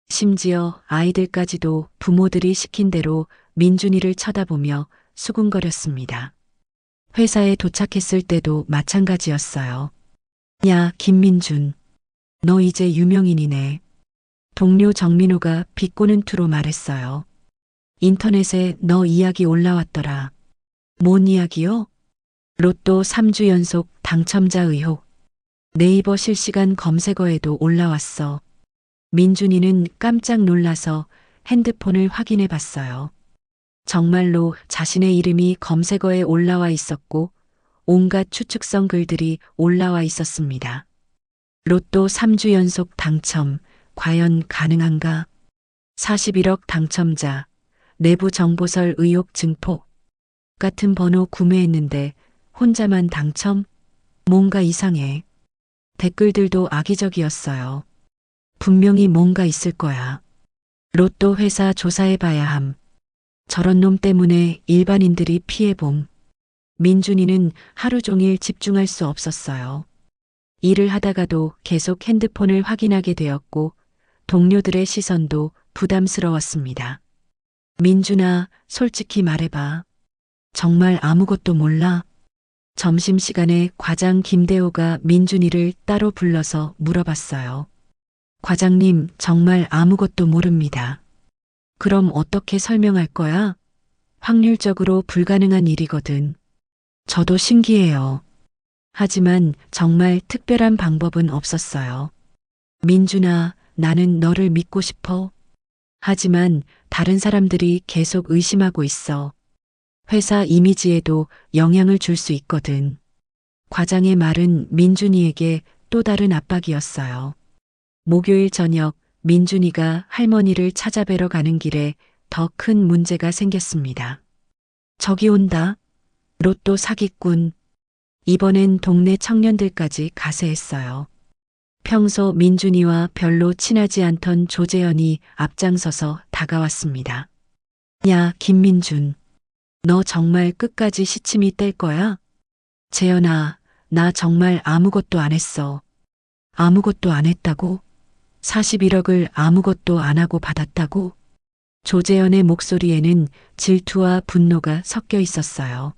심지어 아이들까지도 부모들이 시킨 대로 민준이를 쳐다보며 수군거렸습니다. 회사에 도착했을 때도 마찬가지였어요. 야, 김민준. 너 이제 유명인이네. 동료 정민호가 비꼬는 투로 말했어요. 인터넷에 너 이야기 올라왔더라. 뭔 이야기요? 로또 3주 연속 당첨자 의혹. 네이버 실시간 검색어에도 올라왔어. 민준이는 깜짝 놀라서 핸드폰을 확인해 봤어요. 정말로 자신의 이름이 검색어에 올라와 있었고 온갖 추측성 글들이 올라와 있었습니다. 로또 3주 연속 당첨, 과연 가능한가? 41억 당첨자, 내부 정보설 의혹 증폭. 같은 번호 구매했는데 혼자만 당첨? 뭔가 이상해. 댓글들도 악의적이었어요. 분명히 뭔가 있을 거야. 로또 회사 조사해봐야 함. 저런 놈 때문에 일반인들이 피해봄. 민준이는 하루 종일 집중할 수 없었어요. 일을 하다가도 계속 핸드폰을 확인하게 되었고 동료들의 시선도 부담스러웠습니다. 민준아, 솔직히 말해봐. 정말 아무것도 몰라? 점심시간에 과장 김대호가 민준이를 따로 불러서 물어봤어요. 과장님, 정말 아무것도 모릅니다. 그럼 어떻게 설명할 거야? 확률적으로 불가능한 일이거든. 저도 신기해요. 하지만 정말 특별한 방법은 없었어요. 민준아, 나는 너를 믿고 싶어. 하지만 다른 사람들이 계속 의심하고 있어. 회사 이미지에도 영향을 줄 수 있거든. 과장의 말은 민준이에게 또 다른 압박이었어요. 목요일 저녁 민준이가 할머니를 찾아뵈러 가는 길에 더 큰 문제가 생겼습니다. 저기 온다. 로또 사기꾼. 이번엔 동네 청년들까지 가세했어요. 평소 민준이와 별로 친하지 않던 조재현이 앞장서서 다가왔습니다. 야, 김민준. 너 정말 끝까지 시침이 뗄 거야? 재현아, 나 정말 아무것도 안 했어. 아무것도 안 했다고? 41억을 아무것도 안 하고 받았다고? 조재현의 목소리에는 질투와 분노가 섞여 있었어요.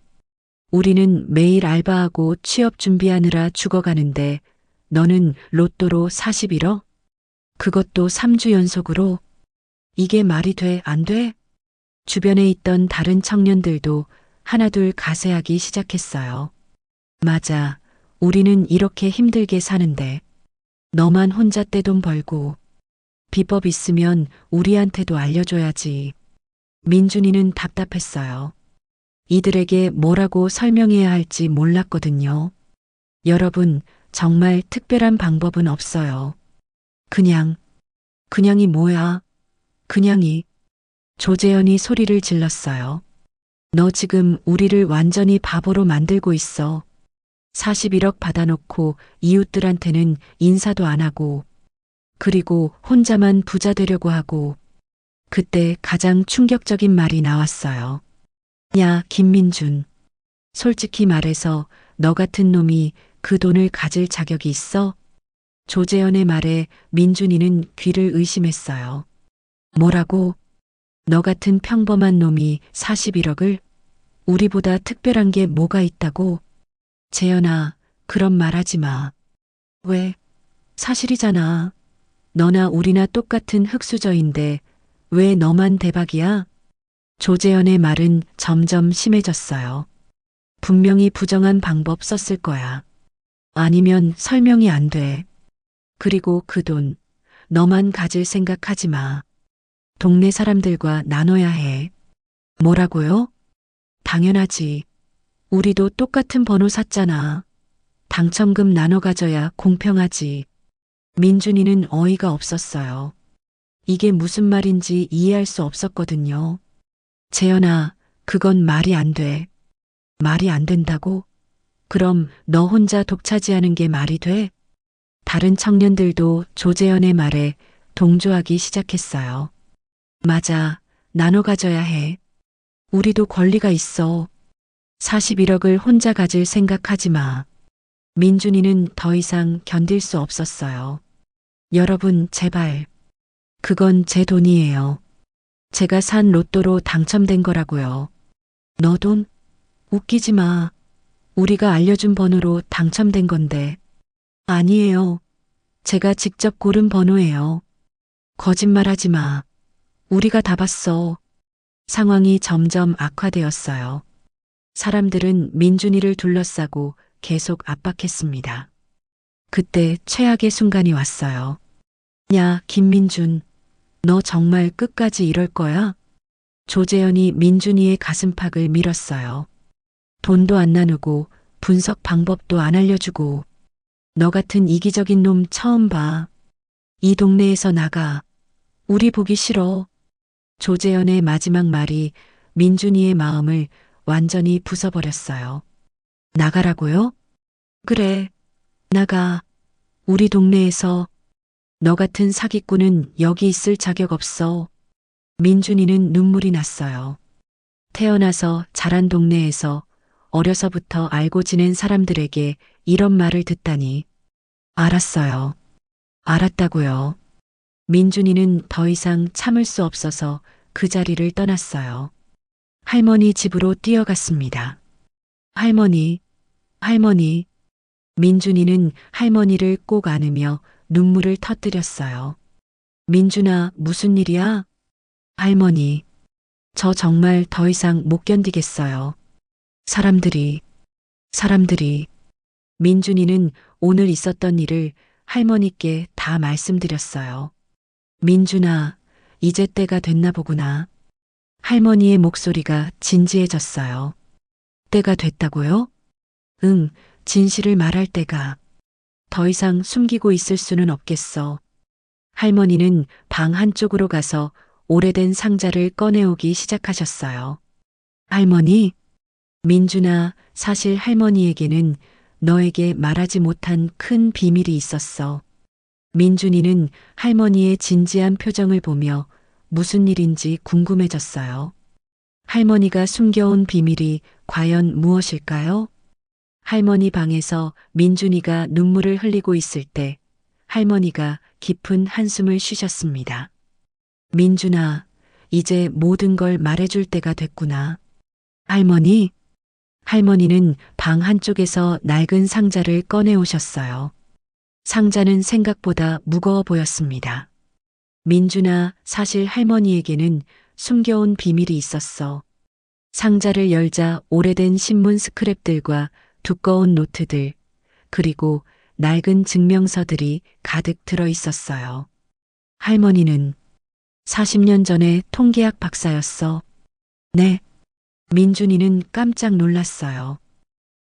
우리는 매일 알바하고 취업 준비하느라 죽어가는데 너는 로또로 41억? 그것도 3주 연속으로? 이게 말이 돼, 안 돼? 주변에 있던 다른 청년들도 하나둘 가세하기 시작했어요. 맞아. 우리는 이렇게 힘들게 사는데 너만 혼자 떼돈 벌고 비법 있으면 우리한테도 알려줘야지. 민준이는 답답했어요. 이들에게 뭐라고 설명해야 할지 몰랐거든요. 여러분, 정말 특별한 방법은 없어요. 그냥이 뭐야? 그냥이. 조재현이 소리를 질렀어요. 너 지금 우리를 완전히 바보로 만들고 있어. 41억 받아놓고 이웃들한테는 인사도 안 하고, 그리고 혼자만 부자 되려고 하고. 그때 가장 충격적인 말이 나왔어요. 야, 김민준. 솔직히 말해서 너 같은 놈이 그 돈을 가질 자격이 있어? 조재현의 말에 민준이는 귀를 의심했어요. 뭐라고? 너 같은 평범한 놈이 41억을? 우리보다 특별한 게 뭐가 있다고? 재현아, 그런 말 하지 마. 왜? 사실이잖아. 너나 우리나 똑같은 흙수저인데 왜 너만 대박이야? 조재현의 말은 점점 심해졌어요. 분명히 부정한 방법 썼을 거야. 아니면 설명이 안 돼. 그리고 그 돈, 너만 가질 생각하지 마. 동네 사람들과 나눠야 해. 뭐라고요? 당연하지. 우리도 똑같은 번호 샀잖아. 당첨금 나눠 가져야 공평하지. 민준이는 어이가 없었어요. 이게 무슨 말인지 이해할 수 없었거든요. 재현아, 그건 말이 안 돼. 말이 안 된다고? 그럼 너 혼자 독차지하는 게 말이 돼? 다른 청년들도 조재현의 말에 동조하기 시작했어요. 맞아, 나눠 가져야 해. 우리도 권리가 있어. 41억을 혼자 가질 생각하지 마. 민준이는 더 이상 견딜 수 없었어요. 여러분, 제발. 그건 제 돈이에요. 제가 산 로또로 당첨된 거라고요. 너 돈? 웃기지 마. 우리가 알려준 번호로 당첨된 건데. 아니에요. 제가 직접 고른 번호예요. 거짓말하지 마. 우리가 다 봤어. 상황이 점점 악화되었어요. 사람들은 민준이를 둘러싸고 계속 압박했습니다. 그때 최악의 순간이 왔어요. 야, 김민준. 너 정말 끝까지 이럴 거야? 조재현이 민준이의 가슴팍을 밀었어요. 돈도 안 나누고 분석 방법도 안 알려주고. 너 같은 이기적인 놈 처음 봐. 이 동네에서 나가. 우리 보기 싫어. 조재현의 마지막 말이 민준이의 마음을 완전히 부숴버렸어요. 나가라고요? 그래, 나가. 우리 동네에서. 너 같은 사기꾼은 여기 있을 자격 없어. 민준이는 눈물이 났어요. 태어나서 자란 동네에서 어려서부터 알고 지낸 사람들에게 이런 말을 듣다니. 알았어요. 알았다고요. 민준이는 더 이상 참을 수 없어서 그 자리를 떠났어요. 할머니 집으로 뛰어갔습니다. 할머니, 할머니. 민준이는 할머니를 꼭 안으며 눈물을 터뜨렸어요. 민준아, 무슨 일이야? 할머니, 저 정말 더 이상 못 견디겠어요. 사람들이. 민준이는 오늘 있었던 일을 할머니께 다 말씀드렸어요. 민준아, 이제 때가 됐나 보구나. 할머니의 목소리가 진지해졌어요. 때가 됐다고요? 응, 진실을 말할 때가. 더 이상 숨기고 있을 수는 없겠어. 할머니는 방 한쪽으로 가서 오래된 상자를 꺼내오기 시작하셨어요. 할머니, 민준아, 사실 할머니에게는 너에게 말하지 못한 큰 비밀이 있었어. 민준이는 할머니의 진지한 표정을 보며 무슨 일인지 궁금해졌어요. 할머니가 숨겨온 비밀이 과연 무엇일까요? 할머니 방에서 민준이가 눈물을 흘리고 있을 때 할머니가 깊은 한숨을 쉬셨습니다. 민준아, 이제 모든 걸 말해줄 때가 됐구나. 할머니? 할머니는 방 한쪽에서 낡은 상자를 꺼내오셨어요. 상자는 생각보다 무거워 보였습니다. 민준아, 사실 할머니에게는 숨겨온 비밀이 있었어. 상자를 열자 오래된 신문 스크랩들과 두꺼운 노트들, 그리고 낡은 증명서들이 가득 들어 있었어요. 할머니는 40년 전에 통계학 박사였어. 네. 민준이는 깜짝 놀랐어요.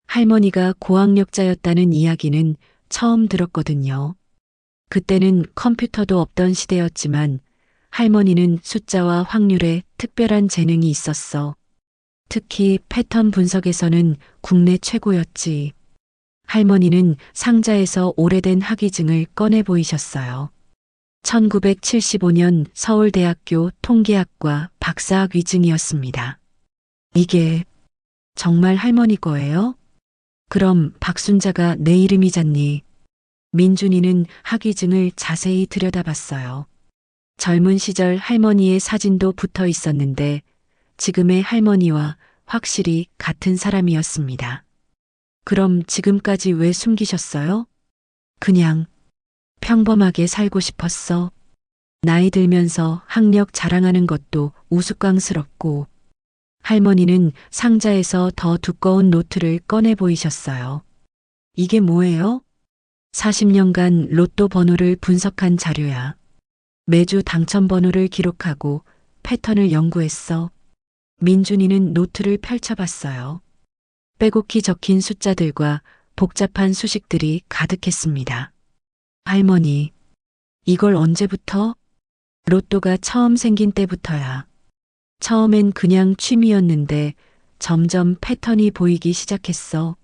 할머니가 고학력자였다는 이야기는 처음 들었거든요. 그때는 컴퓨터도 없던 시대였지만 할머니는 숫자와 확률에 특별한 재능이 있었어. 특히 패턴 분석에서는 국내 최고였지. 할머니는 상자에서 오래된 학위증을 꺼내 보이셨어요. 1975년 서울대학교 통계학과 박사학위증이었습니다. 이게 정말 할머니 거예요? 그럼 박순자가 내 이름이잖니. 민준이는 학위증을 자세히 들여다봤어요. 젊은 시절 할머니의 사진도 붙어 있었는데 지금의 할머니와 확실히 같은 사람이었습니다. 그럼 지금까지 왜 숨기셨어요? 그냥 평범하게 살고 싶었어. 나이 들면서 학력 자랑하는 것도 우스꽝스럽고. 할머니는 상자에서 더 두꺼운 노트를 꺼내 보이셨어요. 이게 뭐예요? 40년간 로또 번호를 분석한 자료야. 매주 당첨 번호를 기록하고 패턴을 연구했어. 민준이는 노트를 펼쳐봤어요. 빼곡히 적힌 숫자들과 복잡한 수식들이 가득했습니다. 할머니, 이걸 언제부터? 로또가 처음 생긴 때부터야. 처음엔 그냥 취미였는데 점점 패턴이 보이기 시작했어.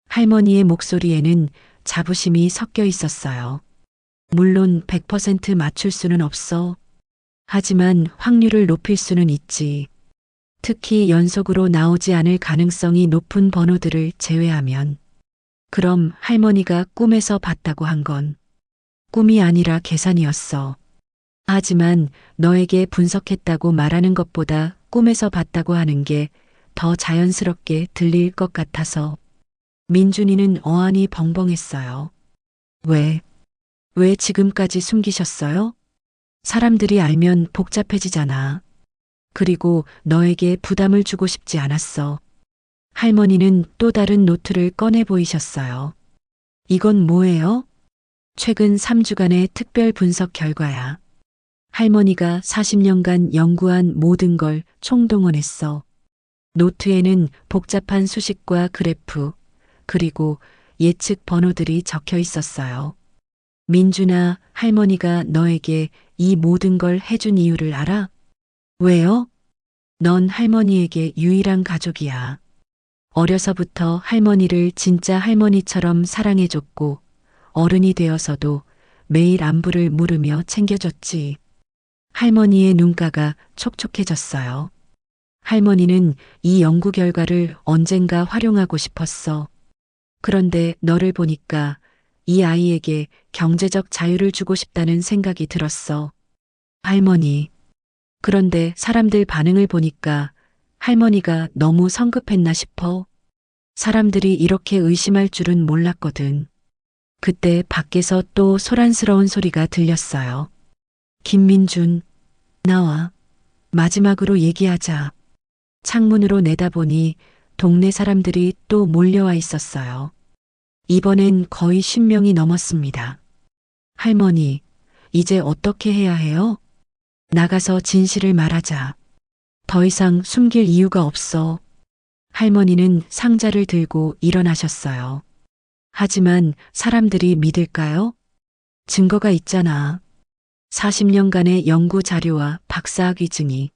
할머니의 목소리에는 자부심이 섞여 있었어요. 물론 100% 맞출 수는 없어. 하지만 확률을 높일 수는 있지. 특히 연속으로 나오지 않을 가능성이 높은 번호들을 제외하면. 그럼 할머니가 꿈에서 봤다고 한 건 꿈이 아니라 계산이었어. 하지만 너에게 분석했다고 말하는 것보다 꿈에서 봤다고 하는 게 더 자연스럽게 들릴 것 같아서. 민준이는 어안이 벙벙했어요. 왜 지금까지 숨기셨어요? 사람들이 알면 복잡해지잖아. 그리고 너에게 부담을 주고 싶지 않았어. 할머니는 또 다른 노트를 꺼내 보이셨어요. 이건 뭐예요? 최근 3주간의 특별 분석 결과야. 할머니가 40년간 연구한 모든 걸 총동원했어. 노트에는 복잡한 수식과 그래프, 그리고 예측 번호들이 적혀 있었어요. 민준아, 할머니가 너에게 이 모든 걸 해준 이유를 알아? 왜요? 넌 할머니에게 유일한 가족이야. 어려서부터 할머니를 진짜 할머니처럼 사랑해줬고, 어른이 되어서도 매일 안부를 물으며 챙겨줬지. 할머니의 눈가가 촉촉해졌어요. 할머니는 이 연구 결과를 언젠가 활용하고 싶었어. 그런데 너를 보니까 이 아이에게 경제적 자유를 주고 싶다는 생각이 들었어. 할머니. 그런데 사람들 반응을 보니까 할머니가 너무 성급했나 싶어. 사람들이 이렇게 의심할 줄은 몰랐거든. 그때 밖에서 또 소란스러운 소리가 들렸어요. 김민준, 나와. 마지막으로 얘기하자. 창문으로 내다보니 동네 사람들이 또 몰려와 있었어요. 이번엔 거의 10명이 넘었습니다. 할머니, 이제 어떻게 해야 해요? 나가서 진실을 말하자. 더 이상 숨길 이유가 없어. 할머니는 상자를 들고 일어나셨어요. 하지만 사람들이 믿을까요? 증거가 있잖아. 40년간의 연구 자료와 박사학위 증이.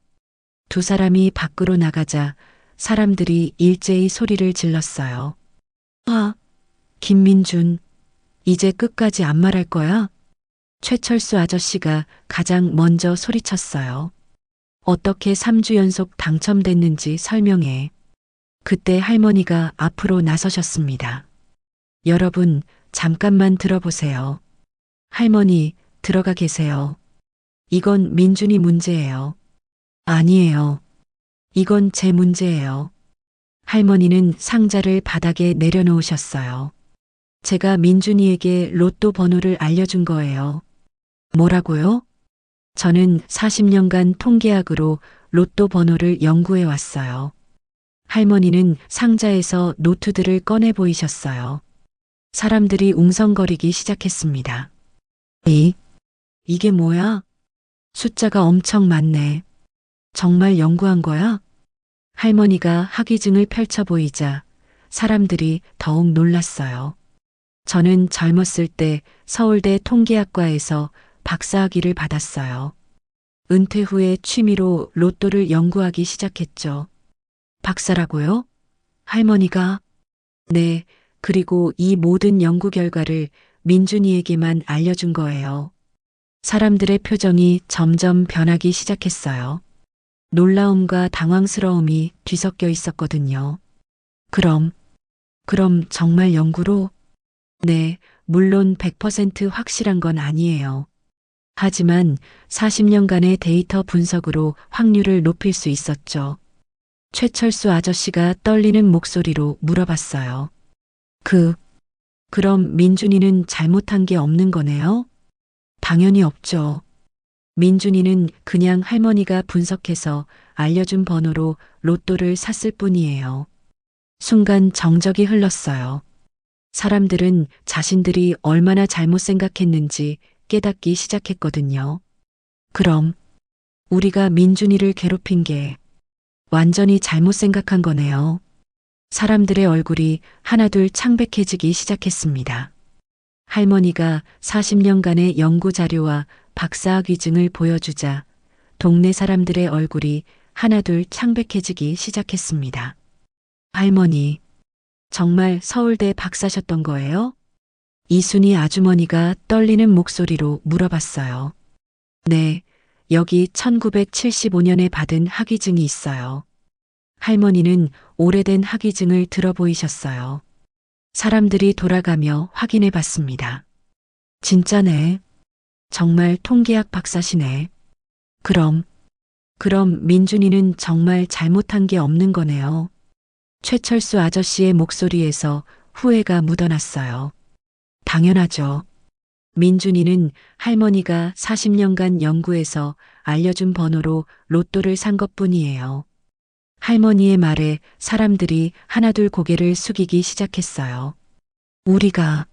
두 사람이 밖으로 나가자 사람들이 일제히 소리를 질렀어요. 김민준, 이제 끝까지 안 말할 거야? 최철수 아저씨가 가장 먼저 소리쳤어요. 어떻게 3주 연속 당첨됐는지 설명해. 그때 할머니가 앞으로 나서셨습니다. 여러분, 잠깐만 들어보세요. 할머니, 들어가 계세요. 이건 민준이 문제예요. 아니에요. 이건 제 문제예요. 할머니는 상자를 바닥에 내려놓으셨어요. 제가 민준이에게 로또 번호를 알려준 거예요. 뭐라고요? 저는 40년간 통계학으로 로또 번호를 연구해 왔어요. 할머니는 상자에서 노트들을 꺼내 보이셨어요. 사람들이 웅성거리기 시작했습니다. 이게 뭐야? 숫자가 엄청 많네. 정말 연구한 거야? 할머니가 학위증을 펼쳐 보이자 사람들이 더욱 놀랐어요. 저는 젊었을 때 서울대 통계학과에서 박사학위를 받았어요. 은퇴 후에 취미로 로또를 연구하기 시작했죠. 박사라고요? 할머니가? 네, 그리고 이 모든 연구 결과를 민준이에게만 알려준 거예요. 사람들의 표정이 점점 변하기 시작했어요. 놀라움과 당황스러움이 뒤섞여 있었거든요. 그럼 정말 연구로? 네, 물론 100% 확실한 건 아니에요. 하지만 40년간의 데이터 분석으로 확률을 높일 수 있었죠. 최철수 아저씨가 떨리는 목소리로 물어봤어요. 그럼 민준이는 잘못한 게 없는 거네요? 당연히 없죠. 민준이는 그냥 할머니가 분석해서 알려준 번호로 로또를 샀을 뿐이에요. 순간 정적이 흘렀어요. 사람들은 자신들이 얼마나 잘못 생각했는지 깨닫기 시작했거든요. 그럼 우리가 민준이를 괴롭힌 게 완전히 잘못 생각한 거네요. 사람들의 얼굴이 하나둘 창백해지기 시작했습니다. 할머니가 40년간의 연구 자료와 박사학위증을 보여주자 동네 사람들의 얼굴이 하나둘 창백해지기 시작했습니다. 할머니, 정말 서울대 박사셨던 거예요? 이순희 아주머니가 떨리는 목소리로 물어봤어요. 네, 여기 1975년에 받은 학위증이 있어요. 할머니는 오래된 학위증을 들어 보이셨어요. 사람들이 돌아가며 확인해 봤습니다. 진짜네. 정말 통계학 박사시네. 그럼 민준이는 정말 잘못한 게 없는 거네요. 최철수 아저씨의 목소리에서 후회가 묻어났어요. 당연하죠. 민준이는 할머니가 40년간 연구해서 알려준 번호로 로또를 산 것뿐이에요. 할머니의 말에 사람들이 하나둘 고개를 숙이기 시작했어요. 우리가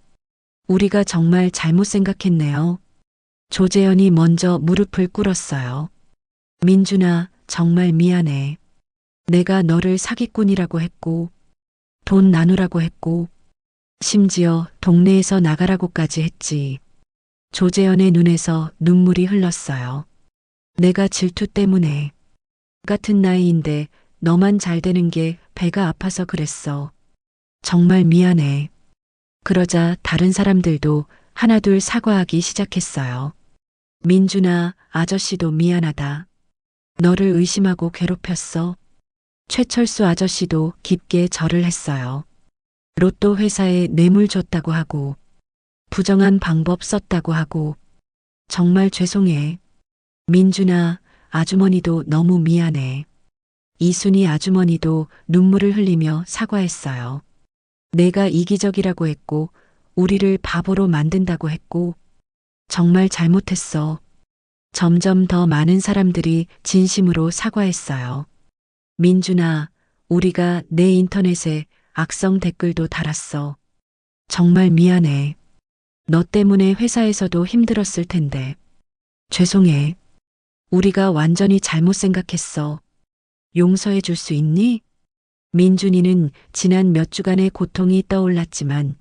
정말 잘못 생각했네요. 조재현이 먼저 무릎을 꿇었어요. 민준아, 정말 미안해. 내가 너를 사기꾼이라고 했고, 돈 나누라고 했고, 심지어 동네에서 나가라고까지 했지. 조재현의 눈에서 눈물이 흘렀어요. 내가 질투 때문에. 같은 나이인데 너만 잘 되는 게 배가 아파서 그랬어. 정말 미안해. 그러자 다른 사람들도 하나둘 사과하기 시작했어요. 민준아, 아저씨도 미안하다. 너를 의심하고 괴롭혔어. 최철수 아저씨도 깊게 절을 했어요. 로또 회사에 뇌물 줬다고 하고, 부정한 방법 썼다고 하고, 정말 죄송해. 민준아, 아주머니도 너무 미안해. 이순이 아주머니도 눈물을 흘리며 사과했어요. 내가 이기적이라고 했고, 우리를 바보로 만든다고 했고, 정말 잘못했어. 점점 더 많은 사람들이 진심으로 사과했어요. 민준아, 우리가 내 인터넷에 악성 댓글도 달았어. 정말 미안해. 너 때문에 회사에서도 힘들었을 텐데. 죄송해. 우리가 완전히 잘못 생각했어. 용서해 줄 수 있니? 민준이는 지난 몇 주간의 고통이 떠올랐지만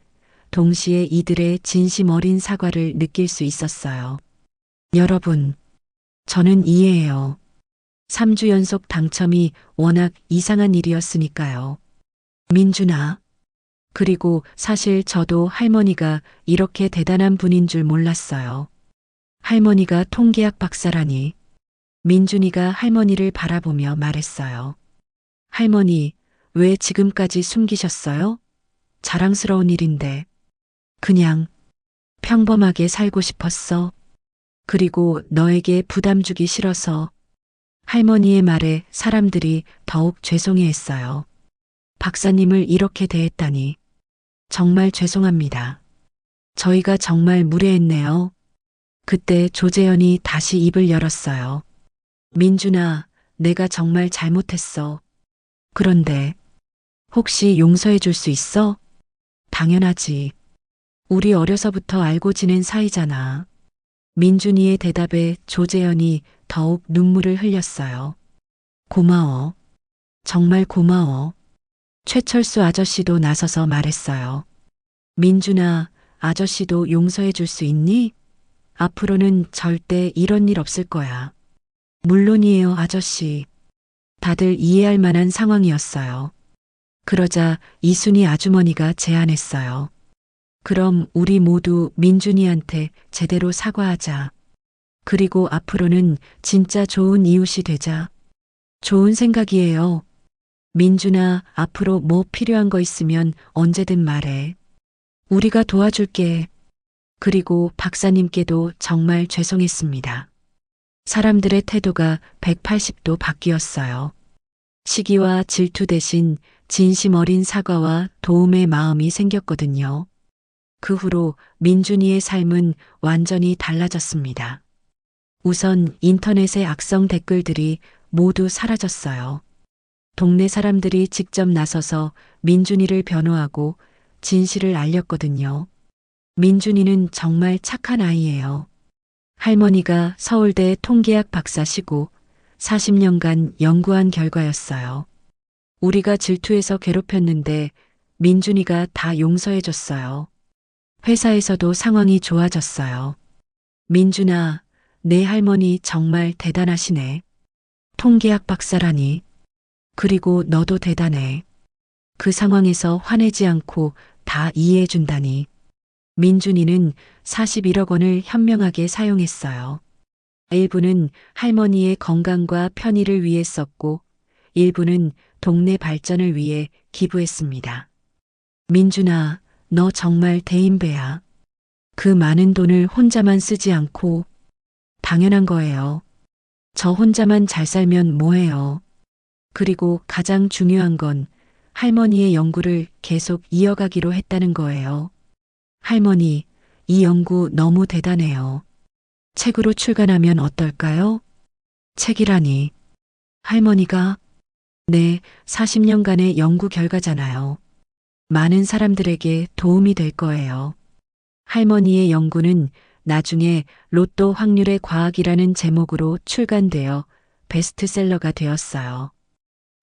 동시에 이들의 진심 어린 사과를 느낄 수 있었어요. 여러분, 저는 이해해요. 3주 연속 당첨이 워낙 이상한 일이었으니까요. 민준아. 그리고 사실 저도 할머니가 이렇게 대단한 분인 줄 몰랐어요. 할머니가 통계학 박사라니. 민준이가 할머니를 바라보며 말했어요. 할머니, 왜 지금까지 숨기셨어요? 자랑스러운 일인데. 그냥 평범하게 살고 싶었어. 그리고 너에게 부담 주기 싫어서. 할머니의 말에 사람들이 더욱 죄송해했어요. 박사님을 이렇게 대했다니. 정말 죄송합니다. 저희가 정말 무례했네요. 그때 조재현이 다시 입을 열었어요. 민준아, 내가 정말 잘못했어. 그런데 혹시 용서해 줄 수 있어? 당연하지. 우리 어려서부터 알고 지낸 사이잖아. 민준이의 대답에 조재현이 더욱 눈물을 흘렸어요. 고마워. 정말 고마워. 최철수 아저씨도 나서서 말했어요. 민준아, 아저씨도 용서해 줄 수 있니? 앞으로는 절대 이런 일 없을 거야. 물론이에요, 아저씨. 다들 이해할 만한 상황이었어요. 그러자 이순이 아주머니가 제안했어요. 그럼 우리 모두 민준이한테 제대로 사과하자. 그리고 앞으로는 진짜 좋은 이웃이 되자. 좋은 생각이에요. 민준아, 앞으로 뭐 필요한 거 있으면 언제든 말해. 우리가 도와줄게. 그리고 박사님께도 정말 죄송했습니다. 사람들의 태도가 180도 바뀌었어요. 시기와 질투 대신 진심 어린 사과와 도움의 마음이 생겼거든요. 그 후로 민준이의 삶은 완전히 달라졌습니다. 우선 인터넷의 악성 댓글들이 모두 사라졌어요. 동네 사람들이 직접 나서서 민준이를 변호하고 진실을 알렸거든요. 민준이는 정말 착한 아이예요. 할머니가 서울대 통계학 박사시고 40년간 연구한 결과였어요. 우리가 질투해서 괴롭혔는데 민준이가 다 용서해줬어요. 회사에서도 상황이 좋아졌어요. 민준아, 내 할머니 정말 대단하시네. 통계학 박사라니. 그리고 너도 대단해. 그 상황에서 화내지 않고 다 이해해준다니. 민준이는 41억 원을 현명하게 사용했어요. 일부는 할머니의 건강과 편의를 위해 썼고, 일부는 동네 발전을 위해 기부했습니다. 민준아, 너 정말 대인배야. 그 많은 돈을 혼자만 쓰지 않고, 당연한 거예요. 저 혼자만 잘 살면 뭐해요. 그리고 가장 중요한 건 할머니의 연구를 계속 이어가기로 했다는 거예요. 할머니, 이 연구 너무 대단해요. 책으로 출간하면 어떨까요? 책이라니. 할머니가? 네, 40년간의 연구 결과잖아요. 많은 사람들에게 도움이 될 거예요. 할머니의 연구는 나중에 로또 확률의 과학이라는 제목으로 출간되어 베스트셀러가 되었어요.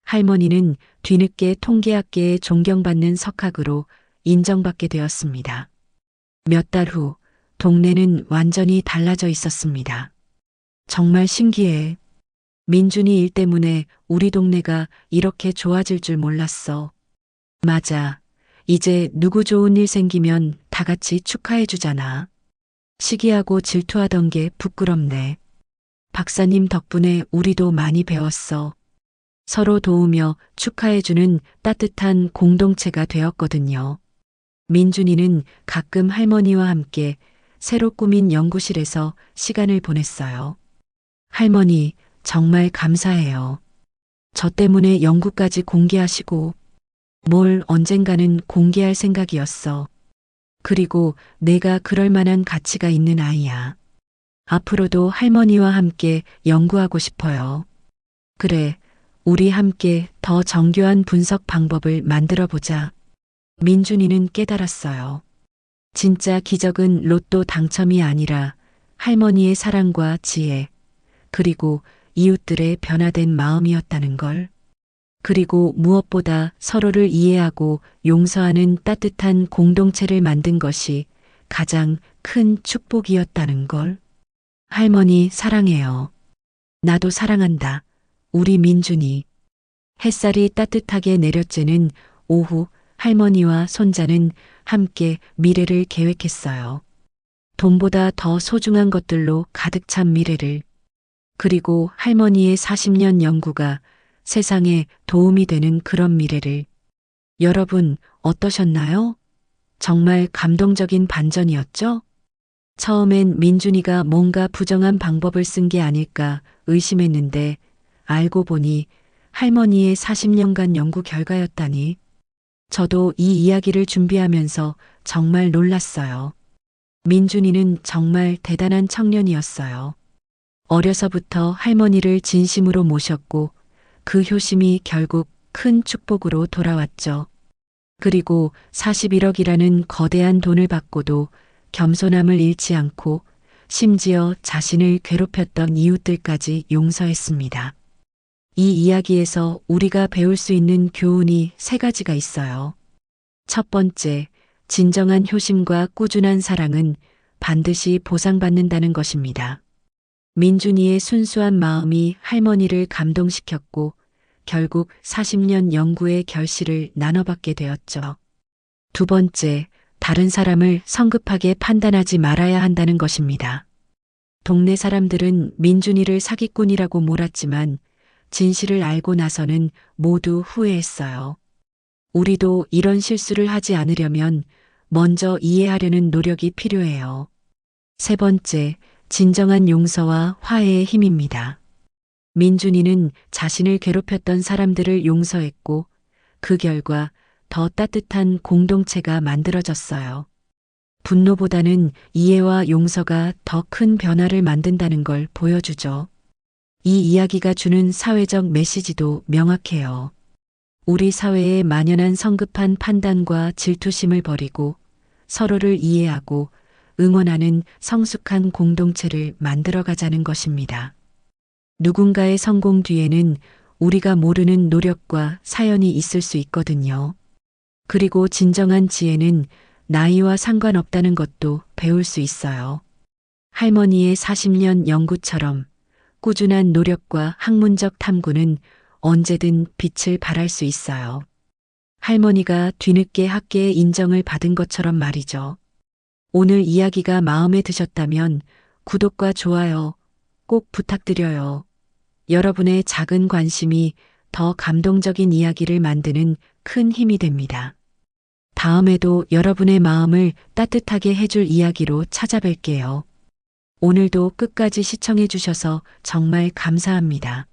할머니는 뒤늦게 통계학계에 존경받는 석학으로 인정받게 되었습니다. 몇 달 후 동네는 완전히 달라져 있었습니다. 정말 신기해. 민준이 일 때문에 우리 동네가 이렇게 좋아질 줄 몰랐어. 맞아. 이제 누구 좋은 일 생기면 다 같이 축하해 주잖아. 시기하고 질투하던 게 부끄럽네. 박사님 덕분에 우리도 많이 배웠어. 서로 도우며 축하해주는 따뜻한 공동체가 되었거든요. 민준이는 가끔 할머니와 함께 새로 꾸민 연구실에서 시간을 보냈어요. 할머니, 정말 감사해요. 저 때문에 연구까지 공개하시고, 뭘 언젠가는 공개할 생각이었어. 그리고 내가 그럴 만한 가치가 있는 아이야. 앞으로도 할머니와 함께 연구하고 싶어요. 그래, 우리 함께 더 정교한 분석 방법을 만들어 보자. 민준이는 깨달았어요. 진짜 기적은 로또 당첨이 아니라 할머니의 사랑과 지혜, 그리고 이웃들의 변화된 마음이었다는 걸. 그리고 무엇보다 서로를 이해하고 용서하는 따뜻한 공동체를 만든 것이 가장 큰 축복이었다는 걸. 할머니 사랑해요. 나도 사랑한다. 우리 민준이. 햇살이 따뜻하게 내려쬐는 오후, 할머니와 손자는 함께 미래를 계획했어요. 돈보다 더 소중한 것들로 가득 찬 미래를. 그리고 할머니의 40년 연구가 세상에 도움이 되는 그런 미래를. 여러분, 어떠셨나요? 정말 감동적인 반전이었죠? 처음엔 민준이가 뭔가 부정한 방법을 쓴 게 아닐까 의심했는데 알고 보니 할머니의 40년간 연구 결과였다니. 저도 이 이야기를 준비하면서 정말 놀랐어요. 민준이는 정말 대단한 청년이었어요. 어려서부터 할머니를 진심으로 모셨고 그 효심이 결국 큰 축복으로 돌아왔죠. 그리고 41억이라는 거대한 돈을 받고도 겸손함을 잃지 않고 심지어 자신을 괴롭혔던 이웃들까지 용서했습니다. 이 이야기에서 우리가 배울 수 있는 교훈이 3가지가 있어요. 첫 번째, 진정한 효심과 꾸준한 사랑은 반드시 보상받는다는 것입니다. 민준이의 순수한 마음이 할머니를 감동시켰고 결국 40년 연구의 결실을 나눠받게 되었죠. 두 번째, 다른 사람을 성급하게 판단하지 말아야 한다는 것입니다. 동네 사람들은 민준이를 사기꾼이라고 몰았지만 진실을 알고 나서는 모두 후회했어요. 우리도 이런 실수를 하지 않으려면 먼저 이해하려는 노력이 필요해요. 세 번째, 진정한 용서와 화해의 힘입니다. 민준이는 자신을 괴롭혔던 사람들을 용서했고 그 결과 더 따뜻한 공동체가 만들어졌어요. 분노보다는 이해와 용서가 더 큰 변화를 만든다는 걸 보여주죠. 이 이야기가 주는 사회적 메시지도 명확해요. 우리 사회에 만연한 성급한 판단과 질투심을 버리고 서로를 이해하고 응원하는 성숙한 공동체를 만들어가자는 것입니다. 누군가의 성공 뒤에는 우리가 모르는 노력과 사연이 있을 수 있거든요. 그리고 진정한 지혜는 나이와 상관없다는 것도 배울 수 있어요. 할머니의 40년 연구처럼 꾸준한 노력과 학문적 탐구는 언제든 빛을 발할 수 있어요. 할머니가 뒤늦게 학계의 인정을 받은 것처럼 말이죠. 오늘 이야기가 마음에 드셨다면 구독과 좋아요 꼭 부탁드려요. 여러분의 작은 관심이 더 감동적인 이야기를 만드는 큰 힘이 됩니다. 다음에도 여러분의 마음을 따뜻하게 해줄 이야기로 찾아뵐게요. 오늘도 끝까지 시청해 주셔서 정말 감사합니다.